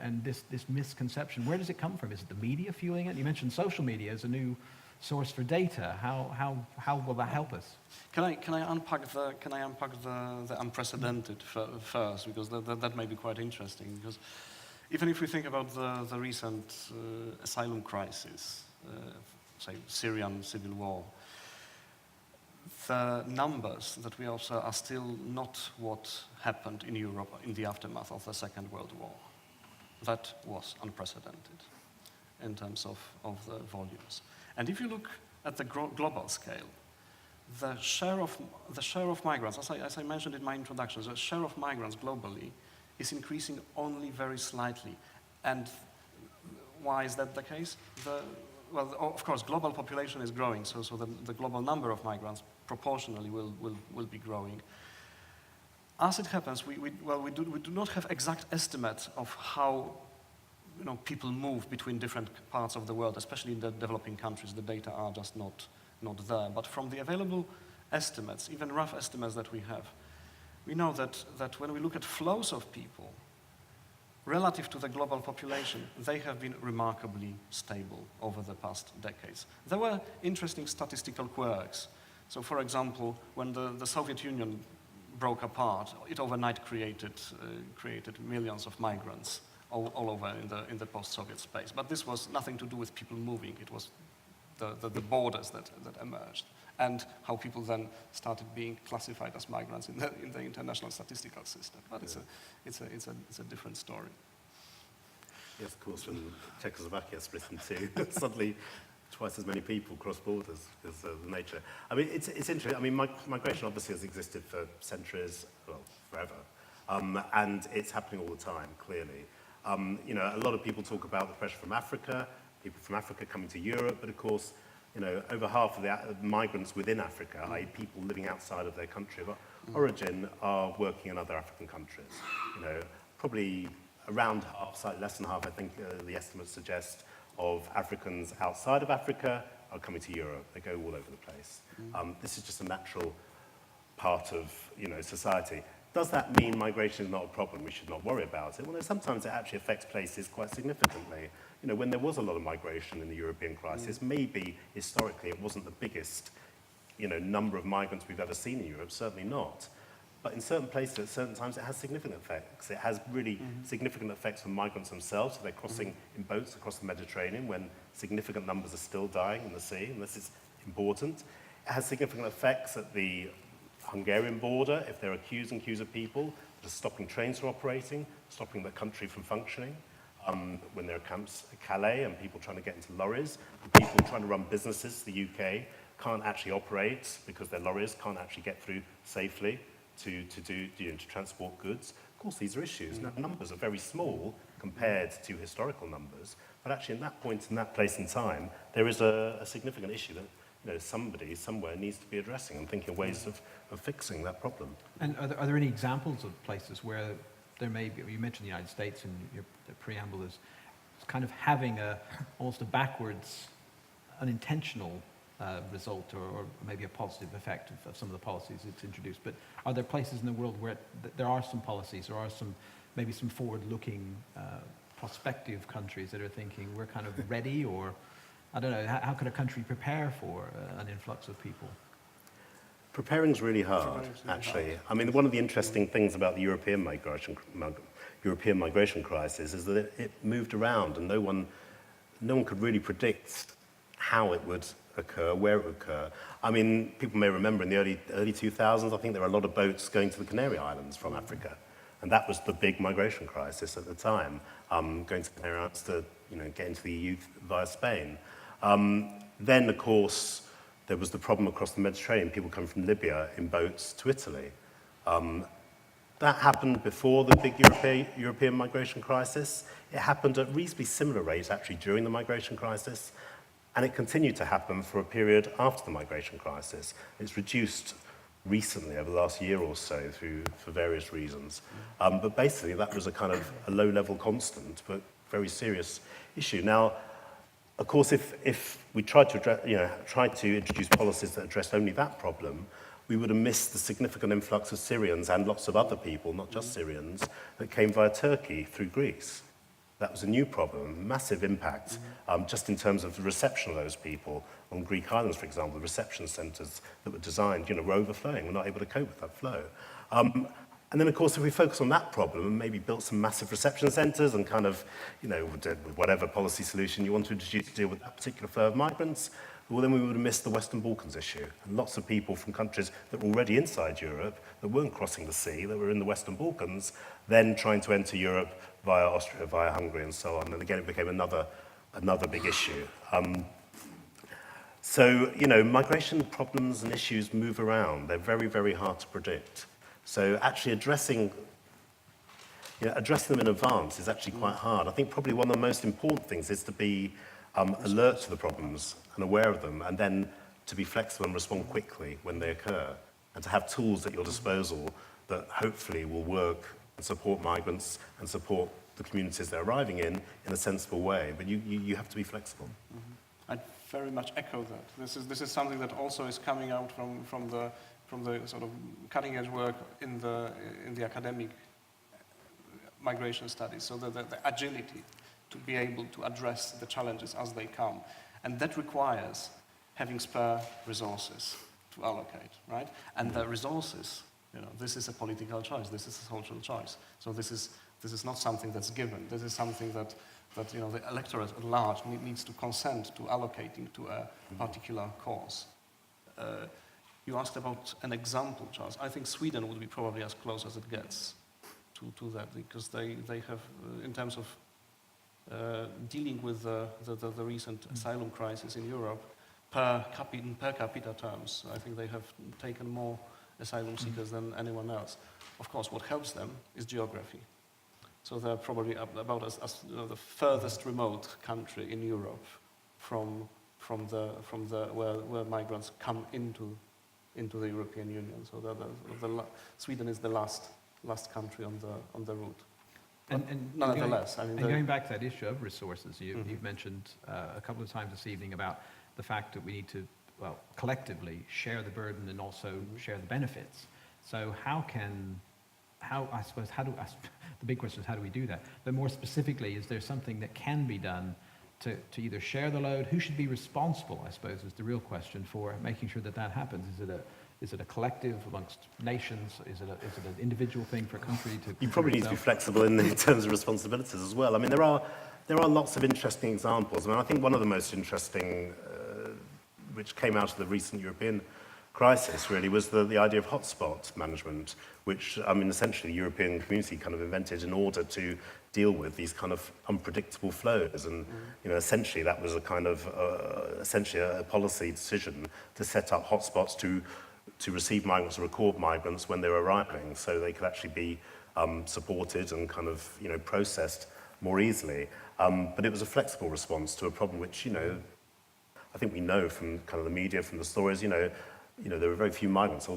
and this misconception? Where does it come from? Is it the media fueling it? You mentioned social media as a new source for data. How will that help us? Can I unpack the unprecedented first, because that may be quite interesting. Because even if we think about the recent asylum crisis, say Syrian civil war, the numbers that we observe are still not what happened in Europe in the aftermath of the Second World War. That was unprecedented in terms of the volumes. And if you look at the global scale, the share of migrants, as I mentioned in my introduction, the share of migrants globally is increasing only very slightly. And why is that the case? Well, of course, global population is growing, so the global number of migrants proportionally will be growing. As it happens, we do not have exact estimates of how people move between different parts of the world, especially in the developing countries. The data are just not there. But from the available estimates, even rough estimates that we have, we know that when we look at flows of people, relative to the global population, they have been remarkably stable over the past decades. There were interesting statistical quirks. So, for example, when the Soviet Union broke apart, it overnight created millions of migrants all over in the post-Soviet space. But this was nothing to do with people moving. It was the borders that emerged, and how people then started being classified as migrants in the international statistical system. But it's a different story. Yes, of course, when Czechoslovakia split in two, suddenly twice as many people cross borders because of the nature. I mean, it's interesting. I mean, migration obviously has existed for centuries, well, forever, and it's happening all the time, clearly. A lot of people talk about the pressure from Africa, people from Africa coming to Europe, but of course, over half of the migrants within Africa, i.e. people living outside of their country of origin, are working in other African countries. Probably around half, slightly less than half, I think the estimates suggest, of Africans outside of Africa are coming to Europe. They go all over the place. This is just a natural part of society. Does that mean migration is not a problem? We should not worry about it. Well, sometimes it actually affects places quite significantly. When there was a lot of migration in the European crisis, maybe historically it wasn't the biggest number of migrants we've ever seen in Europe, certainly not. But in certain places, at certain times, it has significant effects. It has really significant effects for migrants themselves. So they're crossing in boats across the Mediterranean when significant numbers are still dying in the sea, and this is important. It has significant effects at the Hungarian border, if there are queues and queues of people that are stopping trains from operating, stopping the country from functioning. When there are camps at Calais and people trying to get into lorries, and people trying to run businesses, the UK, can't actually operate because their lorries can't actually get through safely to transport goods. Of course, these are issues. Now, numbers are very small compared to historical numbers, but actually in that point, in that place in time, there is a significant issue that somebody somewhere needs to be addressing and thinking of ways of fixing that problem. And are there any examples of places where there may be, you mentioned the United States in your preamble, is kind of having almost a backwards, unintentional result or maybe a positive effect of some of the policies it's introduced. But are there places in the world where there are some policies, there are maybe some forward-looking, prospective countries that are thinking we're kind of ready, or I don't know, how could a country prepare for an influx of people? Preparing is really hard, actually. I mean, one of the interesting things about the European migration crisis is that it moved around, and no one could really predict how it would occur, where it would occur. I mean, people may remember in the early 2000s, I think there were a lot of boats going to the Canary Islands from Africa, and that was the big migration crisis at the time, going to the Canary Islands to get into the EU via Spain. Then, of course, there was the problem across the Mediterranean, people coming from Libya in boats to Italy. That happened before the big European migration crisis. It happened at reasonably similar rates, actually, during the migration crisis, and it continued to happen for a period after the migration crisis. It's reduced recently, over the last year or so, for various reasons. But basically, that was a kind of a low-level constant, but very serious issue. Now, of course, if we tried to introduce policies that addressed only that problem, we would have missed the significant influx of Syrians and lots of other people, not just Syrians, that came via Turkey through Greece. That was a new problem, massive impact, just in terms of the reception of those people. On Greek islands, for example, the reception centres that were designed, were overflowing. We're not able to cope with that flow. And then, of course, if we focus on that problem and maybe built some massive reception centres and kind of, with whatever policy solution you want to introduce to deal with that particular flow of migrants, well, then we would have missed the Western Balkans issue. And lots of people from countries that were already inside Europe, that weren't crossing the sea, that were in the Western Balkans, then trying to enter Europe via Austria, via Hungary, and so on. And again, it became another big issue. So, migration problems and issues move around. They're very, very hard to predict. So actually addressing them in advance is actually quite hard. I think probably one of the most important things is to be alert to the problems and aware of them, and then to be flexible and respond quickly when they occur, and to have tools at your disposal that hopefully will work and support migrants and support the communities they're arriving in a sensible way. But you have to be flexible. I very much echo that. This is something that also is coming out from the sort of cutting edge work in the academic migration studies. So the agility to be able to address the challenges as they come, and that requires having spare resources to allocate, right? And the resources, this is a political choice. This is a social choice. So this is not something that's given. This is something that the electorate at large needs to consent to allocating to a particular cause. You asked about an example, Charles. I think Sweden would be probably as close as it gets to that, because they have, in terms of dealing with the recent asylum crisis in Europe, per capita terms, I think they have taken more asylum seekers than anyone else. Of course, what helps them is geography. So they're probably about as the furthest remote country in Europe from where migrants come into the European Union. So Sweden is the last country on the route. And nonetheless, going back to that issue of resources, you've mentioned a couple of times this evening about the fact that we need to, collectively share the burden and also share the benefits. So the big question is, how do we do that? But more specifically, is there something that can be done to either share the load? Who should be responsible, I suppose, is the real question for making sure that happens. Is it a collective amongst nations? Is it an individual thing for a country to? You probably need to be flexible in terms of responsibilities as well. I mean, there are lots of interesting examples. I mean, I think one of the most interesting, which came out of the recent European crisis, really, was the idea of hotspot management, which, essentially the European community kind of invented in order to deal with these kind of unpredictable flows. And, essentially that was a kind of, a policy decision to set up hotspots to receive migrants, to record migrants when they were arriving, so they could actually be supported and kind of, processed more easily. But it was a flexible response to a problem which, I think we know from kind of the media, from the stories, there were very few migrants,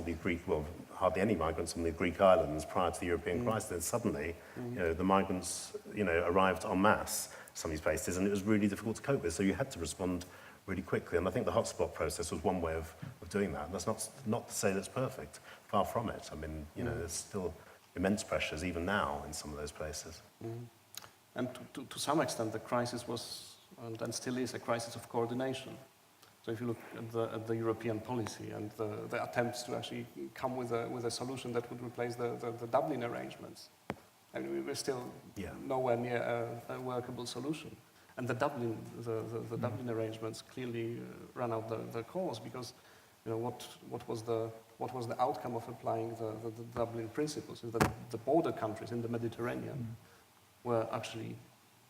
hardly any migrants on the Greek islands prior to the European crisis. Then suddenly, the migrants, arrived en masse some of these places, and it was really difficult to cope with. So you had to respond really quickly. And I think the hotspot process was one way of doing that. And that's not to say that's perfect. Far from it. I mean, there's still immense pressures even now in some of those places. And to some extent, the crisis was and still is a crisis of coordination. So if you look at the European policy and the attempts to actually come with a solution that would replace the Dublin arrangements, and we were still nowhere near a workable solution. And the Dublin arrangements clearly ran out the cause, because what was the outcome of applying the Dublin principles is that the border countries in the Mediterranean were actually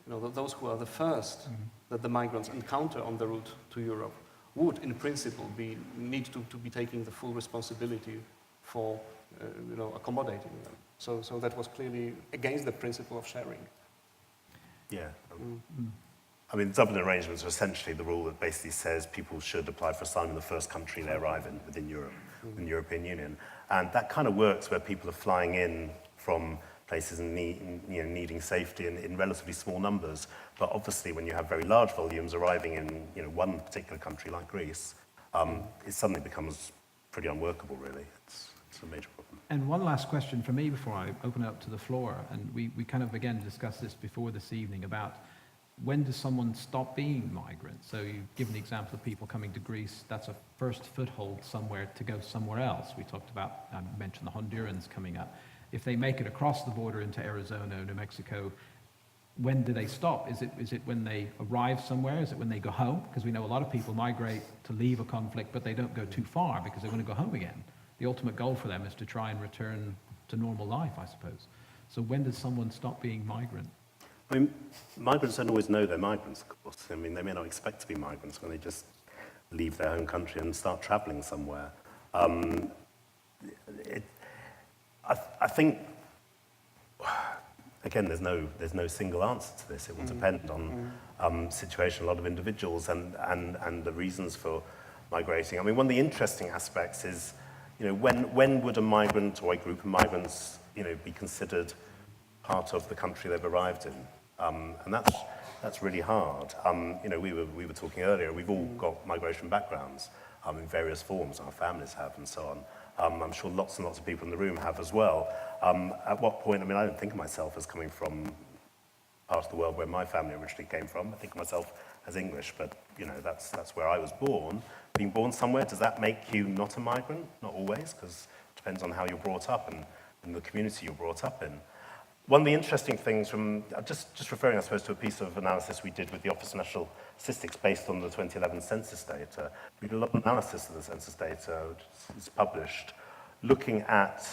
those who are the first that the migrants encounter on the route to Europe would, in principle, need to be taking the full responsibility for accommodating them. So that was clearly against the principle of sharing. Yeah. I mean, Dublin arrangements are essentially the rule that basically says people should apply for asylum in the first country they arrive in within Europe, in the European Union. And that kind of works where people are flying in from places and needing safety in relatively small numbers. But obviously, when you have very large volumes arriving in one particular country like Greece, it suddenly becomes pretty unworkable, really. It's a major problem. And one last question for me before I open it up to the floor. And we kind of, again, discussed this before this evening about when does someone stop being migrant? So you've given the example of people coming to Greece. That's a first foothold somewhere to go somewhere else. We talked about, I mentioned the Hondurans coming up. If they make it across the border into Arizona, New Mexico, when do they stop? Is it when they arrive somewhere? Is it when they go home? Because we know a lot of people migrate to leave a conflict, but they don't go too far because they want to go home again. The ultimate goal for them is to try and return to normal life, I suppose. So when does someone stop being migrant? I mean, migrants don't always know they're migrants, of course. I mean, they may not expect to be migrants when they just leave their home country and start travelling somewhere. I think, again, there's no single answer to this. It will depend on situation, a lot of individuals, and the reasons for migrating. I mean, one of the interesting aspects is, when would a migrant or a group of migrants, be considered part of the country they've arrived in? And that's really hard. We were talking earlier. We've all got migration backgrounds in various forms. Our families have, and so on. I'm sure lots and lots of people in the room have as well. At what point? I mean, I don't think of myself as coming from part of the world where my family originally came from. I think of myself as English, but that's where I was born. Being born somewhere, does that make you not a migrant? Not always, because it depends on how you're brought up and the community you're brought up in. One of the interesting things from, just referring, I suppose, to a piece of analysis we did with the Office of National Statistics based on the 2011 census data, we did a lot of analysis of the census data, which is published, looking at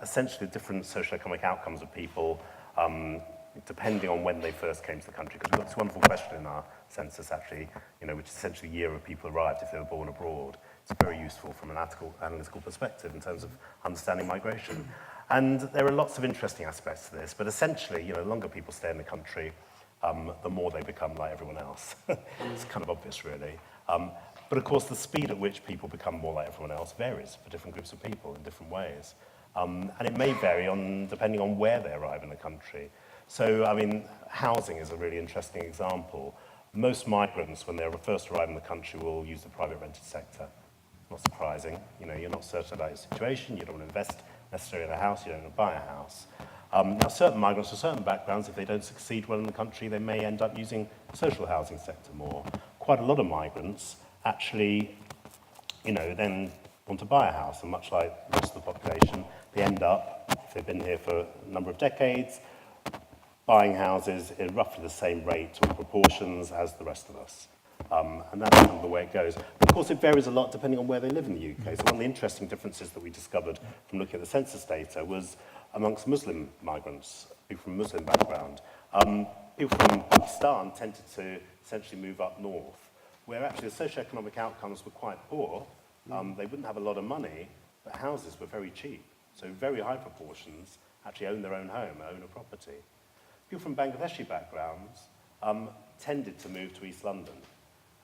essentially different socioeconomic outcomes of people depending on when they first came to the country. Because we've got this wonderful question in our census, actually, which is essentially the year of people arrived if they were born abroad. It's very useful from an analytical perspective in terms of understanding migration. And there are lots of interesting aspects to this, but essentially, the longer people stay in the country, the more they become like everyone else. It's kind of obvious, really. But of course, the speed at which people become more like everyone else varies for different groups of people in different ways. And it may vary depending on where they arrive in the country. So, I mean, housing is a really interesting example. Most migrants, when they first arrive in the country, will use the private rented sector. Not surprising. You're not certain about your situation, you don't want to invest necessarily in a house, you don't want to buy a house. Now, certain migrants with certain backgrounds, if they don't succeed well in the country, they may end up using the social housing sector more. Quite a lot of migrants actually, then want to buy a house, and much like most of the population, they end up, if they've been here for a number of decades, buying houses in roughly the same rate or proportions as the rest of us. And that's kind of the way it goes. But of course, it varies a lot depending on where they live in the UK. So one of the interesting differences that we discovered from looking at the census data was amongst Muslim migrants, people from Muslim background. People from Pakistan tended to essentially move up north, where actually the socioeconomic outcomes were quite poor. They wouldn't have a lot of money, but houses were very cheap. So very high proportions actually own their own home, own a property. People from Bangladeshi backgrounds tended to move to East London.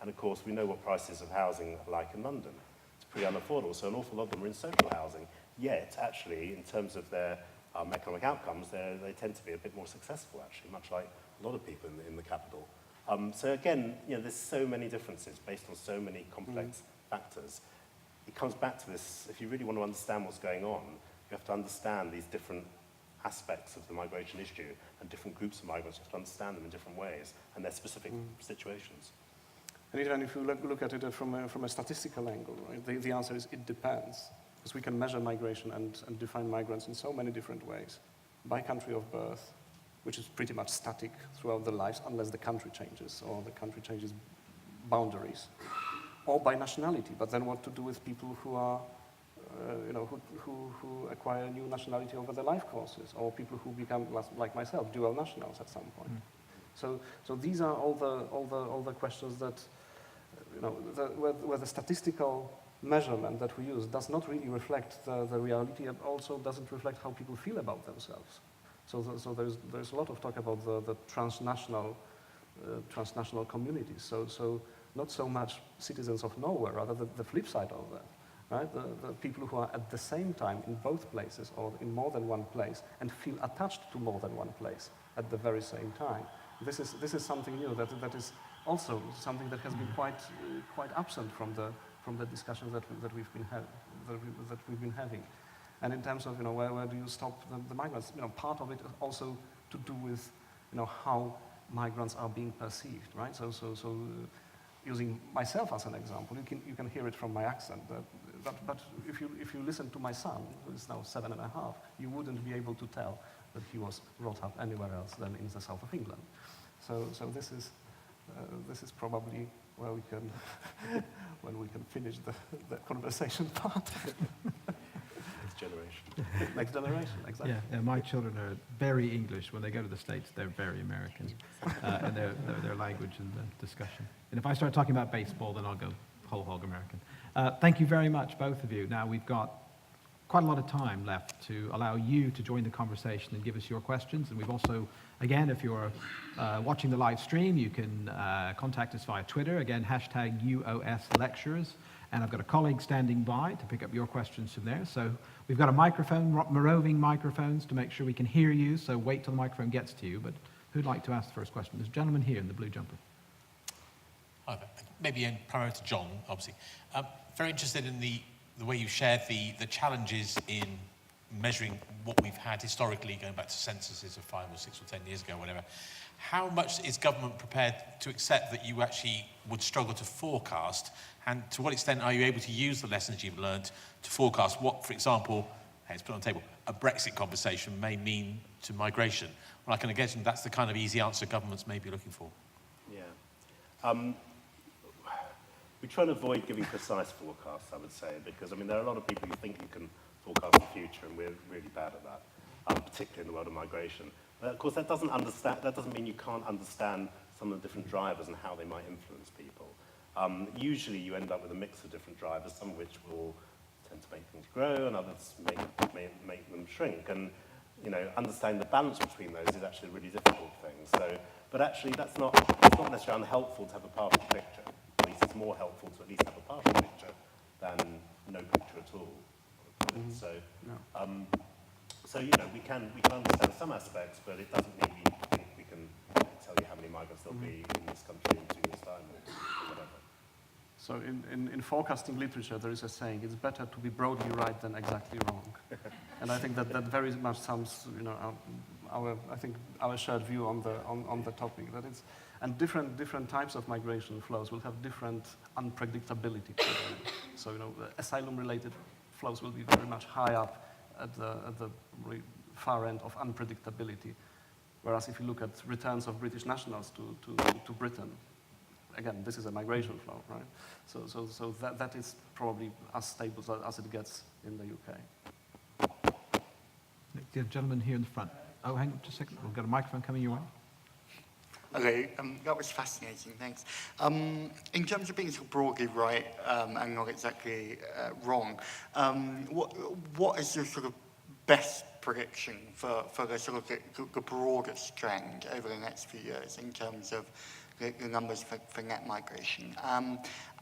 And of course, we know what prices of housing are like in London. It's pretty unaffordable, so an awful lot of them are in social housing. Yet, actually, in terms of their economic outcomes, they tend to be a bit more successful, actually, much like a lot of people in the capital. So again, there's so many differences based on so many complex factors. It comes back to this, if you really want to understand what's going on, you have to understand these different aspects of the migration issue and different groups of migrants. You have to understand them in different ways and their specific situations. And even if you look at it from a statistical angle, right, the answer is it depends. Because we can measure migration and define migrants in so many different ways. By country of birth, which is pretty much static throughout their lives, unless the country changes or the country changes boundaries. Or by nationality, but then what to do with people who are, who acquire new nationality over their life courses, or people who become, like myself, dual nationals at some point. So these are all the questions that, where the statistical measurement that we use does not really reflect the reality, and also doesn't reflect how people feel about themselves. So there's a lot of talk about the transnational communities. So not so much citizens of nowhere, rather the flip side of that. Right? The people who are at the same time in both places or in more than one place and feel attached to more than one place at the very same time. This is something new that is also something that has been quite absent from the discussions that we've been having. And in terms of where do you stop the migrants? Part of it is also to do with how migrants are being perceived, right? So using myself as an example, you can hear it from my accent. But if you listen to my son, who is now 7.5, you wouldn't be able to tell that he was brought up anywhere else than in the south of England. So this is probably where we can when we can finish the conversation part. Next generation. Next generation, exactly. Yeah, my children are very English. When they go to the States, they're very American, and their language and the discussion. And if I start talking about baseball, then I'll go whole hog American. Thank you very much, both of you. Now we've got quite a lot of time left to allow you to join the conversation and give us your questions. And we've also, again, if you're watching the live stream, you can contact us via Twitter. Again, hashtag #UOSLectures. And I've got a colleague standing by to pick up your questions from there. So we've got a microphone, roving microphones to make sure we can hear you. So wait till the microphone gets to you. But who'd like to ask the first question? There's a gentleman here in the blue jumper. Hi there. Maybe primarily to John, obviously. Very interested in the way you shared the challenges in measuring what we've had historically, going back to censuses of 5 or 6 or 10 years ago, whatever. How much is government prepared to accept that you actually would struggle to forecast, and to what extent are you able to use the lessons you've learned to forecast what, for example, let's put it on the table, a Brexit conversation may mean to migration? Well, I can imagine that's the kind of easy answer governments may be looking for. Yeah. We try and avoid giving precise forecasts, I would say, because, I mean, there are a lot of people who think you can forecast the future, and we're really bad at that, particularly in the world of migration. But, of course, that doesn't mean you can't understand some of the different drivers and how they might influence people. Usually you end up with a mix of different drivers, some of which will tend to make things grow and others make them shrink. And, you know, understanding the balance between those is actually a really difficult thing. So, but actually it's not necessarily unhelpful to have a partial picture. At least it's more helpful to at least have a partial picture than no picture at all. Mm-hmm. So, so, you know, we can understand some aspects, but it doesn't mean we think we can tell you how many migrants there'll be in this country in 2 years' time or whatever. So in forecasting literature, there is a saying, it's better to be broadly right than exactly wrong. And I think that very much sums, you know, our shared view on the topic. That it's, and different types of migration flows will have different unpredictability. So, you know, asylum-related flows will be very much high up at the far end of unpredictability. Whereas if you look at returns of British nationals to Britain, again, this is a migration flow, right? So that is probably as stable as it gets in the UK. The gentleman here in the front. Oh, hang on just a second. We've got a microphone coming your way. Okay, that was fascinating, thanks. In terms of being sort of broadly right and not exactly wrong, what is your sort of best prediction for the sort of the broadest trend over the next few years in terms of the numbers for net migration?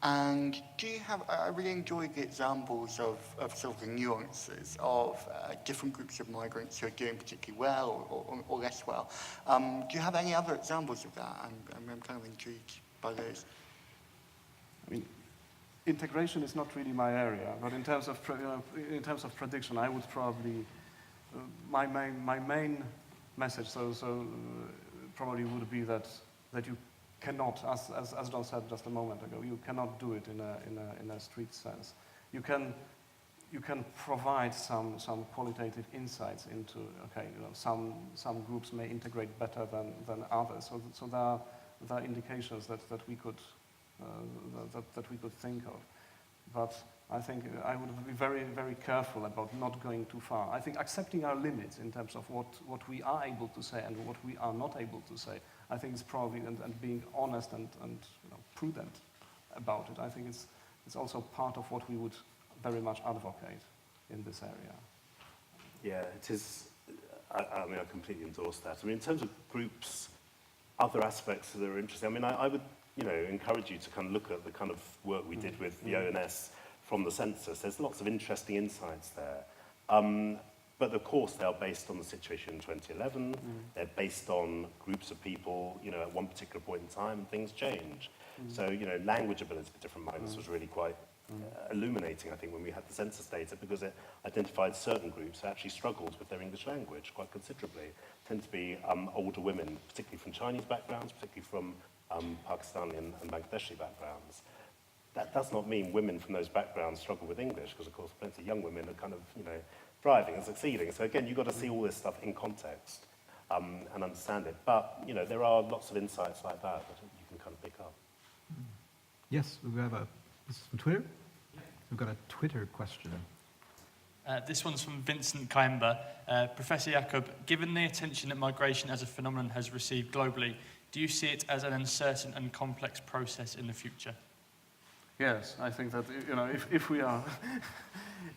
And do you have, I really enjoyed the examples of sort of the nuances of different groups of migrants who are doing particularly well or less well. Do you have any other examples of that? I'm kind of intrigued by those. I mean, integration is not really my area, but in terms of prediction, I would probably, my main message, probably would be that you cannot, as John said just a moment ago, you cannot do it in a street sense. You can provide some qualitative insights into, okay, you know, some groups may integrate better than others. So there are indications that we could think of. But I think I would be very, very careful about not going too far. I think accepting our limits in terms of what we are able to say and what we are not able to say, I think it's probably, and being honest and you know, prudent about it, I think it's also part of what we would very much advocate in this area. Yeah, it is. I mean, I completely endorse that. I mean, in terms of groups, other aspects that are interesting, I mean, I would, you know, encourage you to kind of look at the kind of work we did with the ONS from the census. There's lots of interesting insights there. But of course, they are based on the situation in 2011. They're based on groups of people, you know, at one particular point in time, and things change. So, you know, language ability for different migrants was really quite illuminating, I think, when we had the census data, because it identified certain groups who actually struggled with their English language quite considerably. Tend to be older women, particularly from Chinese backgrounds, particularly from Pakistani and Bangladeshi backgrounds. That does not mean women from those backgrounds struggle with English, because of course plenty of young women are kind of, you know, thriving and succeeding. So again, you've got to see all this stuff in context and understand it. But, you know, there are lots of insights like that you can kind of pick up. Yes, we have this is from Twitter. We've got a Twitter question. This one's from Vincent Kaimba. Professor Jakob, given the attention that migration as a phenomenon has received globally, do you see it as an uncertain and complex process in the future? Yes, I think that, you know, if we are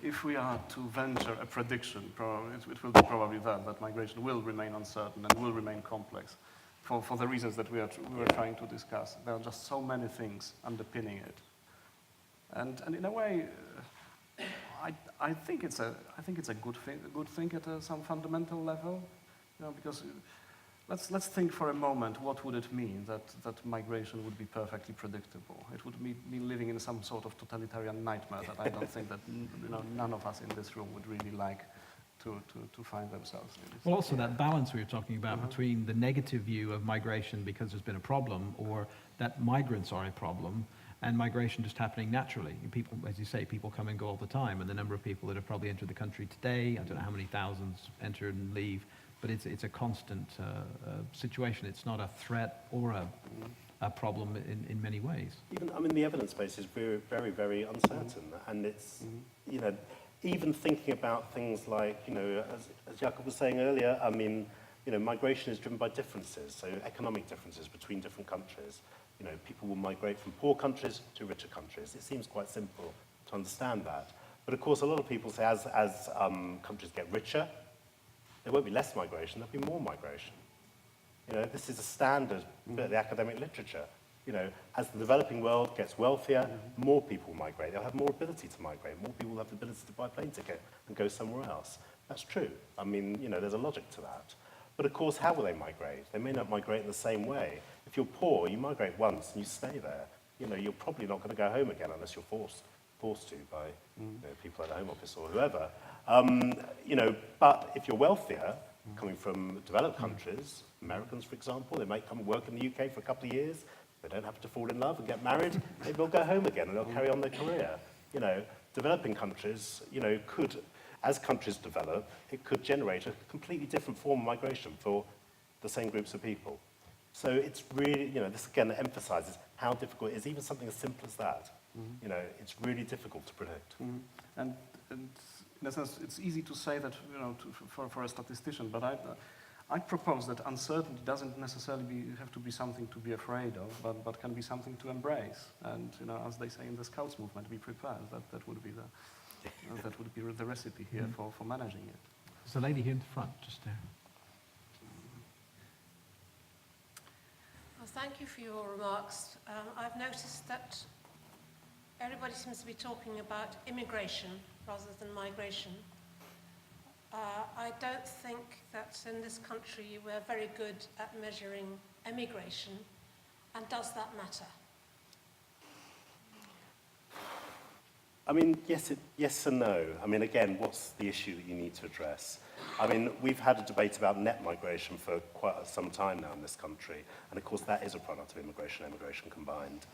if we are to venture a prediction, it will be probably that migration will remain uncertain and will remain complex for the reasons that we were trying to discuss. There are just so many things underpinning it. And in a way, I think it's a good thing at some fundamental level, you know, because let's think for a moment, what would it mean that migration would be perfectly predictable? It would mean living in some sort of totalitarian nightmare that I don't think that, you know, none of us in this room would really like to find themselves in. Well, also that balance we were talking about between the negative view of migration because there's been a problem, or that migrants are a problem, and migration just happening naturally. People, as you say, people come and go all the time, and the number of people that have probably entered the country today, I don't know how many thousands enter and leave, but it's a constant situation. It's not a threat or a problem in many ways. Even, I mean, the evidence base is very, very, very uncertain, and it's, you know, even thinking about things like, you know, as Jakob was saying earlier, I mean, you know, migration is driven by differences, so economic differences between different countries. You know, people will migrate from poor countries to richer countries. It seems quite simple to understand that. But of course, a lot of people say as countries get richer, there won't be less migration, there'll be more migration. You know, this is a standard bit of the academic literature. You know, as the developing world gets wealthier, more people migrate. They'll have more ability to migrate. More people will have the ability to buy a plane ticket and go somewhere else. That's true. I mean, you know, there's a logic to that. But of course, how will they migrate? They may not migrate in the same way. If you're poor, you migrate once and you stay there. You know, you're probably not going to go home again unless you're forced to by you know, people at the Home Office or whoever. You know, but if you're wealthier, coming from developed countries, Americans, for example, they might come and work in the UK for a couple of years. They don't happen to fall in love and get married. Maybe they'll go home again and they'll carry on their career. You know, developing countries, you know, could, as countries develop, it could generate a completely different form of migration for the same groups of people. So it's really, you know, this again emphasizes how difficult it is, even something as simple as that. You know, it's really difficult to predict. And in a sense, it's easy to say that, you know, for a statistician, but I propose that uncertainty doesn't necessarily have to be something to be afraid of, but can be something to embrace. And, you know, as they say in the Scouts movement, be prepared. That would be the recipe here for managing it. There's a lady here in the front, just there. Well, thank you for your remarks. I've noticed that everybody seems to be talking about immigration rather than migration. I don't think that in this country we're very good at measuring emigration, and does that matter? I mean, yes and no. I mean, again, what's the issue that you need to address? I mean, we've had a debate about net migration for quite some time now in this country, and of course that is a product of immigration and emigration combined.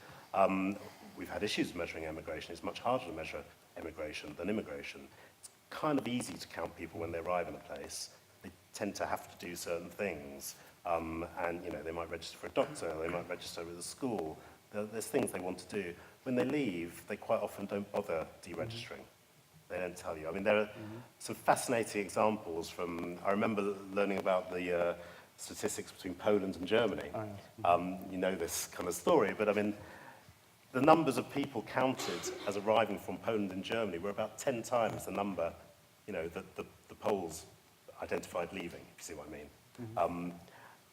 We've had issues measuring emigration. It's much harder to measure emigration than immigration. It's kind of easy to count people when they arrive in a place. They tend to have to do certain things, and you know, they might register for a doctor, they might register with a school. There's things they want to do. When they leave, they quite often don't bother deregistering. They don't tell you. I mean, there are some fascinating examples from, I remember learning about the statistics between Poland and Germany. You know this kind of story, but I mean, the numbers of people counted as arriving from Poland and Germany were about 10 times the number, you know, that the Poles identified leaving, if you see what I mean.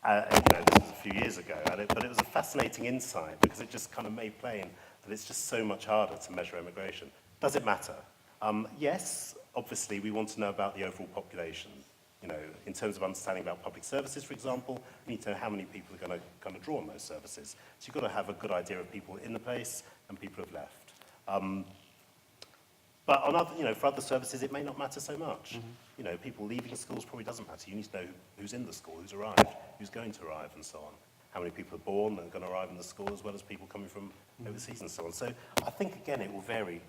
You know, this was a few years ago, but it was a fascinating insight because it just kind of made plain that it's just so much harder to measure immigration. Does it matter? Yes, obviously we want to know about the overall population. You know, in terms of understanding about public services, for example, you need to know how many people are going to draw on those services. So you've got to have a good idea of people in the place and people who have left. But on other, you know, for other services, it may not matter so much. You know, people leaving schools probably doesn't matter. You need to know who's in the school, who's arrived, who's going to arrive, and so on. How many people are born and are going to arrive in the school, as well as people coming from overseas and so on. So I think, again, it will vary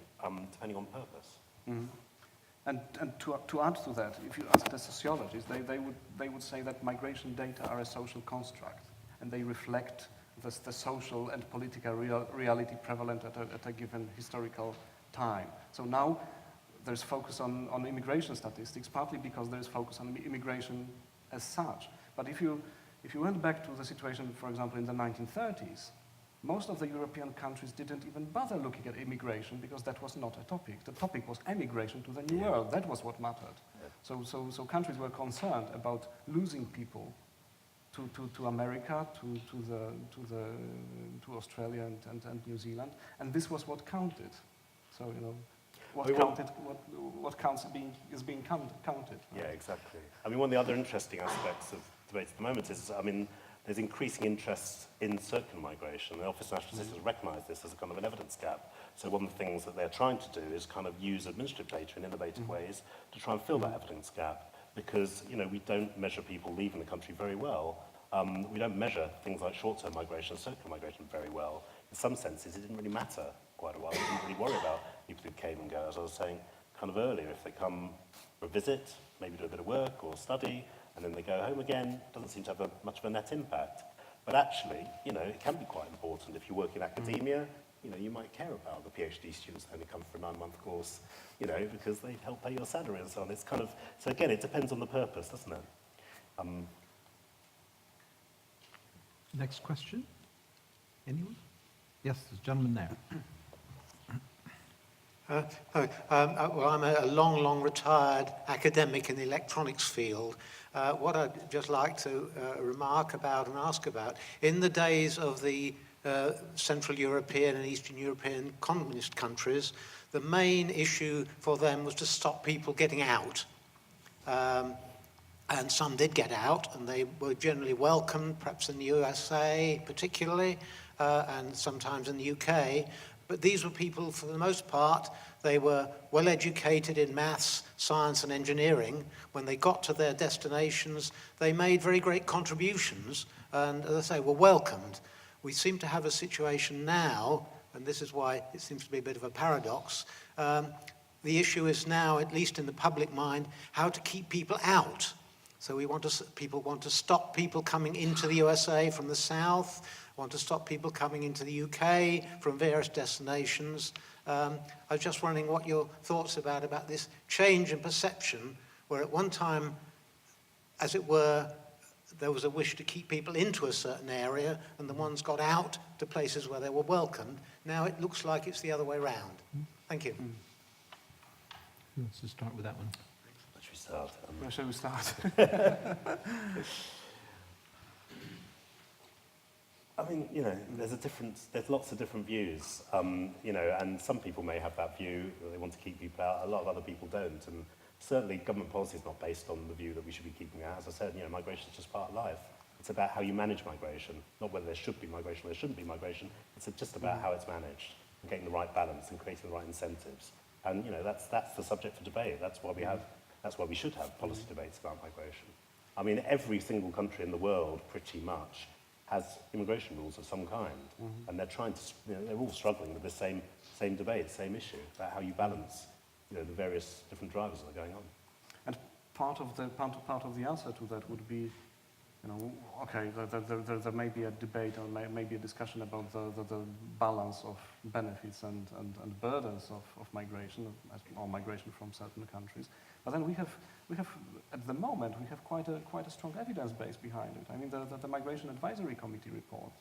depending on purpose. And to add to that, if you ask the sociologists, they would say that migration data are a social construct, and they reflect the social and political reality prevalent at a given historical time. So now there's focus on immigration statistics, partly because there's focus on immigration as such. But if you went back to the situation, for example, in the 1930s, most of the European countries didn't even bother looking at immigration because that was not a topic. The topic was emigration to the New World. That was what mattered. Yeah. So countries were concerned about losing people to America, to Australia and New Zealand, and this was what counted. So what counts is being counted. Right? Yeah, exactly. I mean, one of the other interesting aspects of debates at the moment is, there's increasing interest in circular migration. The Office of National Statistics recognise this as a kind of an evidence gap. So one of the things that they're trying to do is kind of use administrative data in innovative ways to try and fill that evidence gap, because we don't measure people leaving the country very well. We don't measure things like short-term migration and circular migration very well. In some senses, it didn't really matter quite a while. We didn't really worry about people who came and go, as I was saying kind of earlier. If they come for a visit, maybe do a bit of work or study, and then they go home again, doesn't seem to have much of a net impact. But actually, it can be quite important. If you work in academia, you might care about the PhD students that only come for a 9-month course, because they help pay your salary and so on. It's kind of, so again, it depends on the purpose, doesn't it? Next question. Anyone? Yes, there's a gentleman there. Well, I'm a long retired academic in the electronics field. What I'd just like to remark about and ask about, in the days of the Central European and Eastern European communist countries, the main issue for them was to stop people getting out. And some did get out, and they were generally welcomed, perhaps in the USA particularly, and sometimes in the UK. But these were people, for the most part, they were well educated in maths, science and engineering. When they got to their destinations, they made very great contributions and, as I say, were welcomed. We seem to have a situation now, and this is why it seems to be a bit of a paradox. The issue is now, at least in the public mind, how to keep people out. So people want to stop people coming into the USA from the south, want to stop people coming into the UK from various destinations. I was just wondering what your thoughts about this change in perception, where at one time, as it were, there was a wish to keep people into a certain area, and the ones got out to places where they were welcomed. Now it looks like it's the other way around. Thank you. Who wants to start with that one? Should we start? Where shall we start? I mean, there's lots of different views, and some people may have that view that they want to keep people out. A lot of other people don't, and certainly government policy is not based on the view that we should be keeping out. As I said, migration is just part of life. It's about how you manage migration, not whether there should be migration or there shouldn't be migration. It's just about how it's managed and getting the right balance and creating the right incentives. And that's the subject for debate. That's why we should have policy debates about migration. I mean, every single country in the world, pretty much, has immigration rules of some kind, and they're trying to, they're all struggling with the same debate, same issue about how you balance, the various different drivers that are going on. And part of the answer to that would be, okay, there may be a debate or maybe a discussion about the balance of benefits and burdens of migration or migration from certain countries. But then we have at the moment we have quite a strong evidence base behind it. I mean, the Migration Advisory Committee report,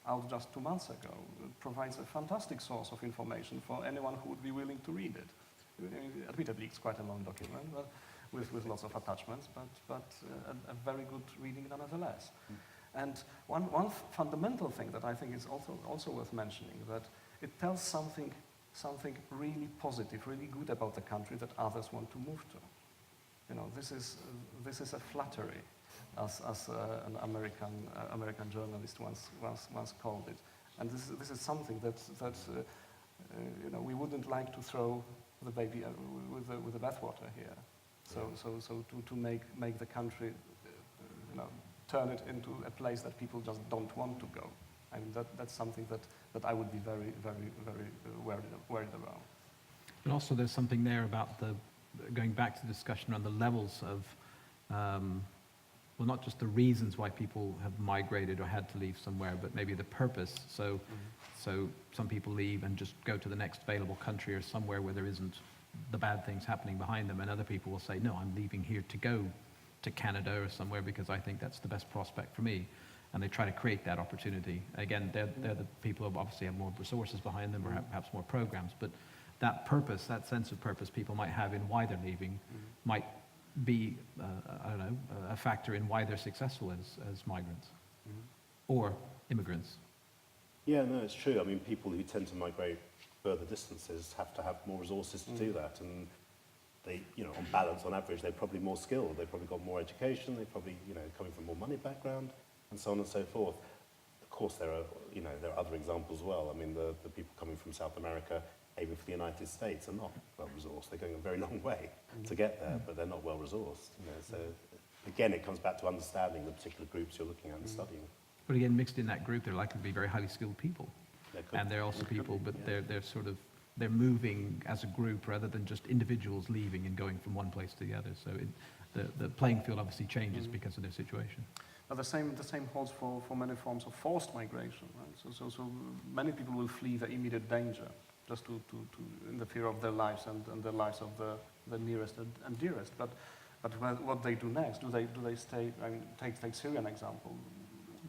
out just 2 months ago, provides a fantastic source of information for anyone who would be willing to read it. Admittedly, it's quite a long document, but with lots of attachments, but a very good reading nonetheless. And one fundamental thing that I think is also worth mentioning, that it tells something really positive, really good about the country that others want to move to. This is a flattery, as an American journalist once called it. And this is something that we wouldn't like to throw the baby with the bathwater here. So to make the country, turn it into a place that people just don't want to go. I mean, that's something that I would be very, very, very worried about. And also there's something there about going back to the discussion around the levels of, well, not just the reasons why people have migrated or had to leave somewhere, but maybe the purpose. So some people leave and just go to the next available country or somewhere where there isn't the bad things happening behind them, and other people will say, no, I'm leaving here to go to Canada or somewhere because I think that's the best prospect for me. and they try to create that opportunity. Again, they're the people who obviously have more resources behind them, or perhaps more programs, but that purpose, that sense of purpose people might have in why they're leaving might be, I don't know, a factor in why they're successful as migrants or immigrants. Yeah, no, it's true. I mean, people who tend to migrate further distances have to have more resources to do that, and they, you know, on balance, on average, they're probably more skilled. They've probably got more education. They probably, you know, coming from more money background, and so on and so forth. Of course, there are, you know, there are other examples as well. I mean, the people coming from South America, aiming for the United States, are not well resourced. They're going a very long way to get there, but they're not well resourced. You know, so again, it comes back to understanding the particular groups you're looking at and studying. But again, mixed in that group, they're likely to be very highly skilled people. And they're also people, but they're moving as a group rather than just individuals leaving and going from one place to the other. So the playing field obviously changes because of their situation. But the same holds for many forms of forced migration, right? So many people will flee the immediate danger just to in the fear of their lives and the lives of the nearest and dearest. But what they do next? Do they stay? I mean, take Syrian example.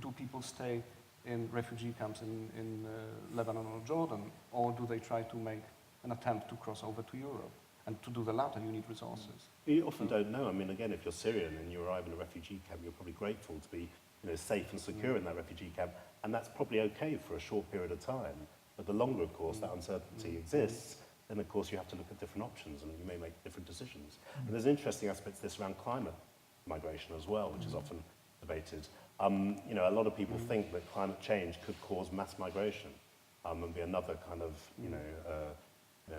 Do people stay in refugee camps in Lebanon or Jordan, or do they try to make an attempt to cross over to Europe? And to do the latter, you need resources. You often don't know. I mean, again, if you're Syrian and you arrive in a refugee camp, you're probably grateful to be, you know, safe and secure in that refugee camp, and that's probably okay for a short period of time. But the longer, of course, that uncertainty exists, then of course you have to look at different options, and you may make different decisions. And there's an interesting aspect to this around climate migration as well, which is often debated. You know, a lot of people think that climate change could cause mass migration and be another kind of, you know,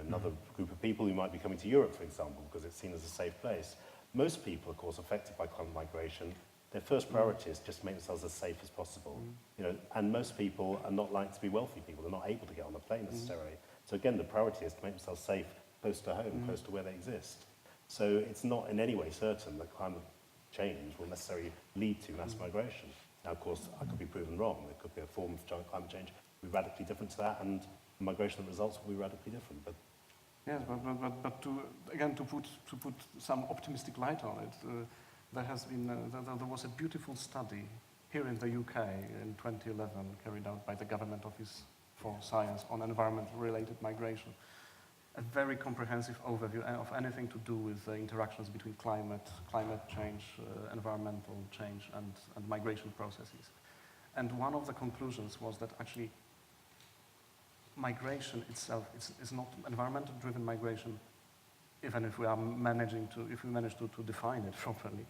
another group of people who might be coming to Europe, for example, because it's seen as a safe place. Most people, of course, affected by climate migration, their first priority is just to make themselves as safe as possible. You know, and most people are not likely to be wealthy people. They're not able to get on a plane necessarily. So again, the priority is to make themselves safe close to home, close to where they exist. So it's not in any way certain that climate change will necessarily lead to mass migration. Now, of course, I could be proven wrong. There could be a form of climate change be radically different to that, and the migration results will be radically different. But yes, but to put some optimistic light on it, there was a beautiful study here in the UK in 2011 carried out by the Government Office for Science on environment-related migration. A very comprehensive overview of anything to do with the interactions between climate change, environmental change, and migration processes. And one of the conclusions was that actually migration itself is not environmental-driven migration, even if we manage to define it properly,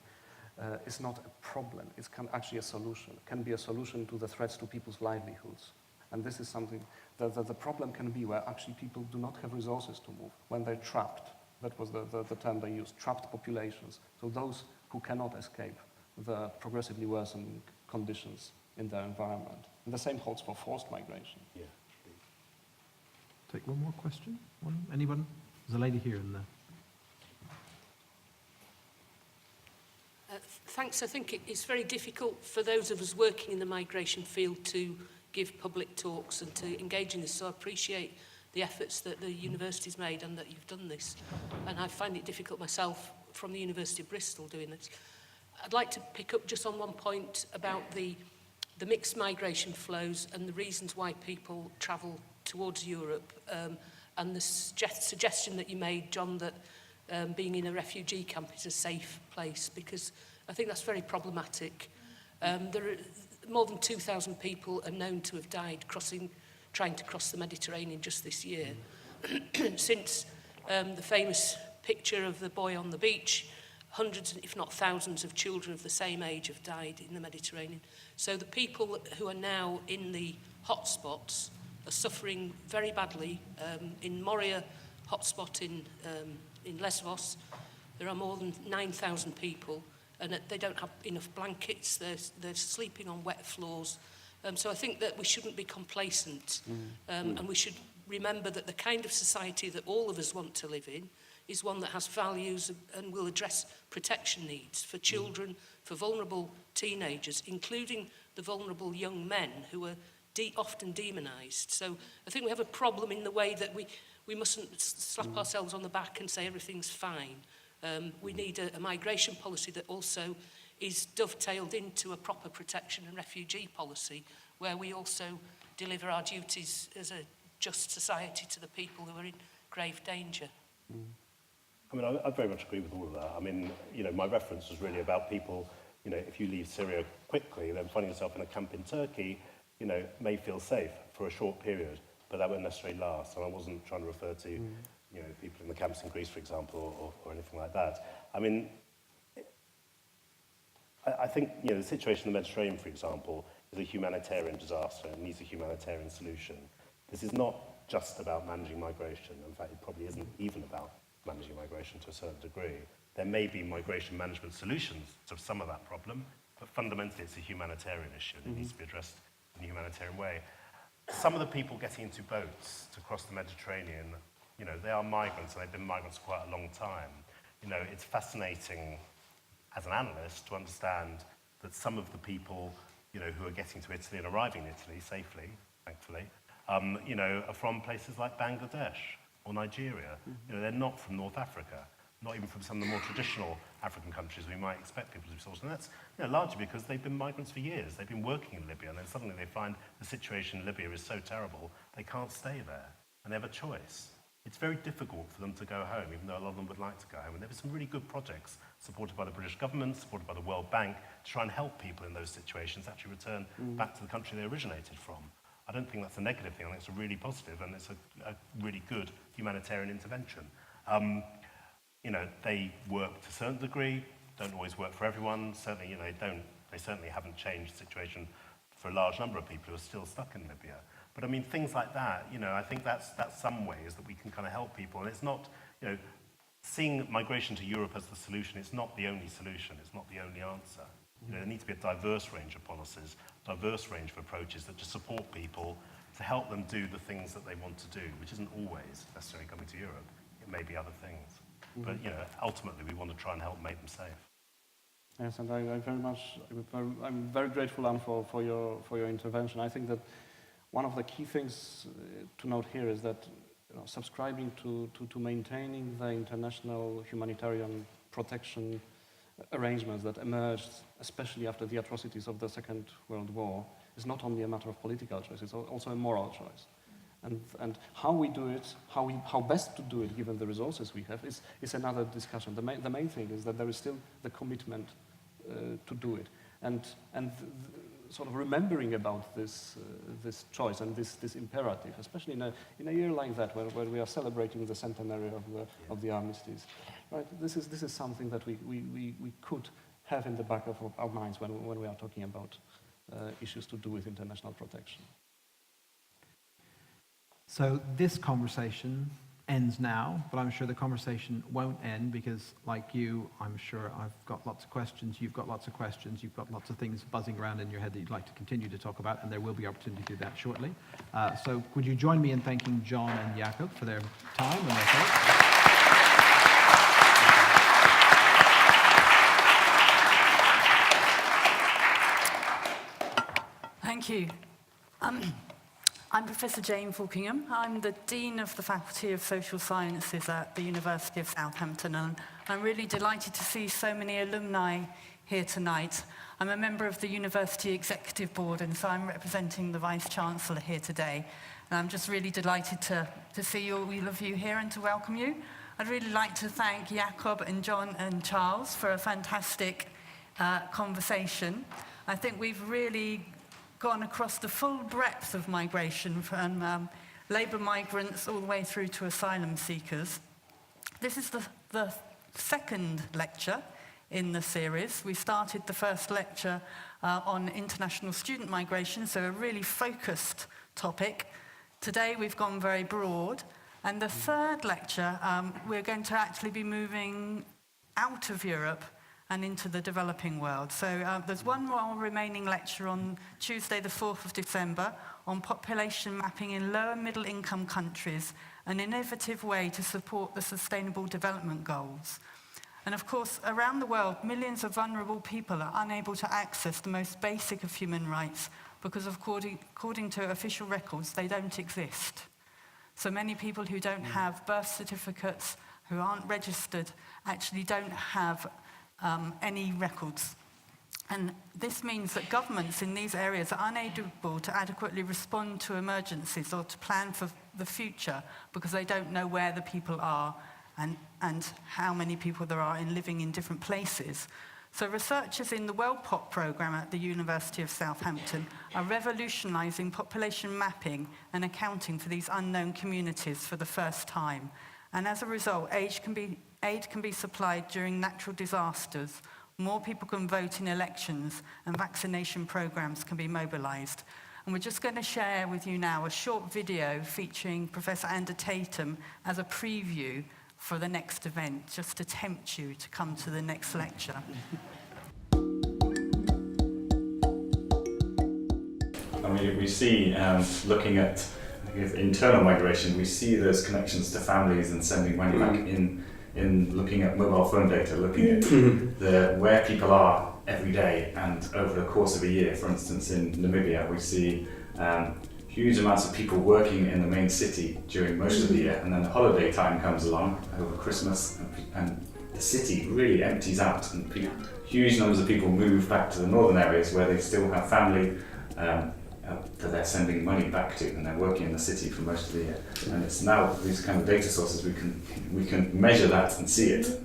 is not a problem. It's actually a solution. It can be a solution to the threats to people's livelihoods. And this is something that the problem can be where actually people do not have resources to move, when they're trapped. That was the term they used, trapped populations. So those who cannot escape the progressively worsening conditions in their environment. And the same holds for forced migration. yeah. Take one more question. Anyone? There's a lady here in the... Thanks. I think it's very difficult for those of us working in the migration field to give public talks and to engage in this. So I appreciate the efforts that the university's made and that you've done this. And I find it difficult myself from the University of Bristol doing this. I'd like to pick up just on one point about the mixed migration flows and the reasons why people travel towards Europe, and the suggestion that you made, John, that being in a refugee camp is a safe place, because I think that's very problematic. There are more than 2,000 people are known to have died trying to cross the Mediterranean just this year. Since the famous picture of the boy on the beach, hundreds, if not thousands, of children of the same age have died in the Mediterranean. So the people who are now in the hotspots are suffering very badly. In Moria hotspot in Lesbos, there are more than 9,000 people, and they don't have enough blankets. They're sleeping on wet floors. So I think that we shouldn't be complacent, and we should remember that the kind of society that all of us want to live in is one that has values and will address protection needs for children, for vulnerable teenagers, including the vulnerable young men who are often demonised. So I think we have a problem in the way that we mustn't slap ourselves on the back and say everything's fine. We need a migration policy that also is dovetailed into a proper protection and refugee policy where we also deliver our duties as a just society to the people who are in grave danger. I mean, I very much agree with all of that. I mean, my reference was really about people, if you leave Syria quickly, then finding yourself in a camp in Turkey, may feel safe for a short period, but that won't necessarily last. And I wasn't trying to refer to, people in the camps in Greece, for example, or anything like that. I mean, I think, the situation in the Mediterranean, for example, is a humanitarian disaster and needs a humanitarian solution. This is not just about managing migration. In fact, it probably isn't even about managing migration to a certain degree. There may be migration management solutions to some of that problem, but fundamentally it's a humanitarian issue and it needs to be addressed in a humanitarian way. Some of the people getting into boats to cross the Mediterranean, they are migrants and they've been migrants for quite a long time. It's fascinating as an analyst to understand that some of the people, who are getting to Italy and arriving in Italy safely, thankfully, are from places like Bangladesh or Nigeria. They're not from North Africa, not even from some of the more traditional African countries we might expect people to be sourced. And that's largely because they've been migrants for years. They've been working in Libya, and then suddenly they find the situation in Libya is so terrible, they can't stay there, and they have a choice. It's very difficult for them to go home, even though a lot of them would like to go home. And there are some really good projects supported by the British government, supported by the World Bank, to try and help people in those situations actually return back to the country they originated from. I don't think that's a negative thing. I think it's a really positive, and it's a really good humanitarian intervention. They work to a certain degree, don't always work for everyone. Certainly, they certainly haven't changed the situation for a large number of people who are still stuck in Libya. But I mean, things like that, I think that's some ways that we can kind of help people. And it's not, seeing migration to Europe as the solution, it's not the only solution, it's not the only answer. There needs to be a diverse range of policies, diverse range of approaches that just support people to help them do the things that they want to do, which isn't always necessarily coming to Europe. It may be other things. But, ultimately we want to try and help make them safe. Yes, and I'm very grateful, Anne, for your intervention. I think that one of the key things to note here is that subscribing to maintaining the international humanitarian protection arrangements that emerged, especially after the atrocities of the Second World War, is not only a matter of political choice, it's also a moral choice. And how we do it, how best to do it given the resources we have is another discussion. The main thing is that there is still the commitment to do it. And sort of remembering about this choice and this imperative, especially in a year like that, where we are celebrating the centenary of the armistice, right? This is something that we could have in the back of our minds when we are talking about issues to do with international protection. So this conversation ends now, but I'm sure the conversation won't end because, like you, I'm sure I've got lots of questions, you've got lots of questions, you've got lots of things buzzing around in your head that you'd like to continue to talk about, and there will be opportunity to do that shortly. So would you join me in thanking John and Jakob for their time and their thoughts? Thank you. I'm Professor Jane Falkingham. I'm the Dean of the Faculty of Social Sciences at the University of Southampton, and I'm really delighted to see so many alumni here tonight. I'm a member of the University Executive Board, and so I'm representing the Vice-Chancellor here today. And I'm just really delighted to see all of you here and to welcome you. I'd really like to thank Jakob and John and Charles for a fantastic conversation. I think we've really gone across the full breadth of migration from labour migrants all the way through to asylum seekers. This is the second lecture in the series. We started the first lecture on international student migration, so a really focused topic. Today we've gone very broad. And the third lecture, we're going to actually be moving out of Europe and into the developing world. So there's one more remaining lecture on Tuesday the 4th of December on population mapping in low and middle income countries, an innovative way to support the Sustainable Development Goals. And of course, around the world, millions of vulnerable people are unable to access the most basic of human rights because, according to official records, they don't exist. So many people who don't have birth certificates, who aren't registered, actually don't have any records And this means that governments in these areas are unable to adequately respond to emergencies or to plan for the future because they don't know where the people are and how many people there are living in different places. So researchers in the WellPop programme at the University of Southampton are revolutionising population mapping and accounting for these unknown communities for the first time. And as a result, aid can be supplied during natural disasters, more people can vote in elections, and vaccination programmes can be mobilised. And we're just going to share with you now a short video featuring Professor Ander Tatum as a preview for the next event, just to tempt you to come to the next lecture. And we see, looking at internal migration, we see those connections to families and sending money back in looking at mobile phone data, looking at where people are every day and over the course of a year. For instance, in Namibia, we see huge amounts of people working in the main city during most of the year, and then the holiday time comes along over Christmas, and the city really empties out, and huge numbers of people move back to the northern areas where they still have family that they're sending money back to, and they're working in the city for most of the year. And it's now these kind of data sources we can measure that and see it.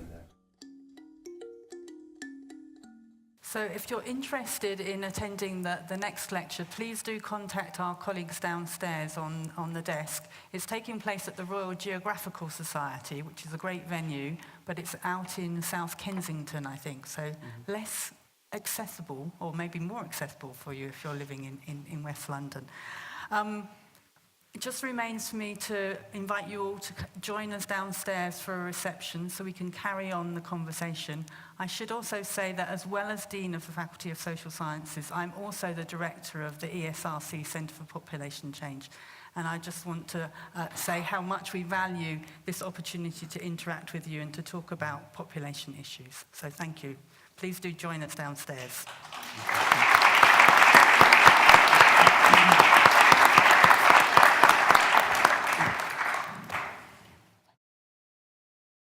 So if you're interested in attending the next lecture, please do contact our colleagues downstairs on the desk. It's taking place at the Royal Geographical Society, which is a great venue, but it's out in South Kensington, I think, so less accessible, or maybe more accessible for you if you're living in West London. It just remains for me to invite you all to join us downstairs for a reception so we can carry on the conversation. I should also say that as well as Dean of the Faculty of Social Sciences, I'm also the Director of the ESRC Centre for Population Change. And I just want to say how much we value this opportunity to interact with you and to talk about population issues. So thank you. Please do join us downstairs.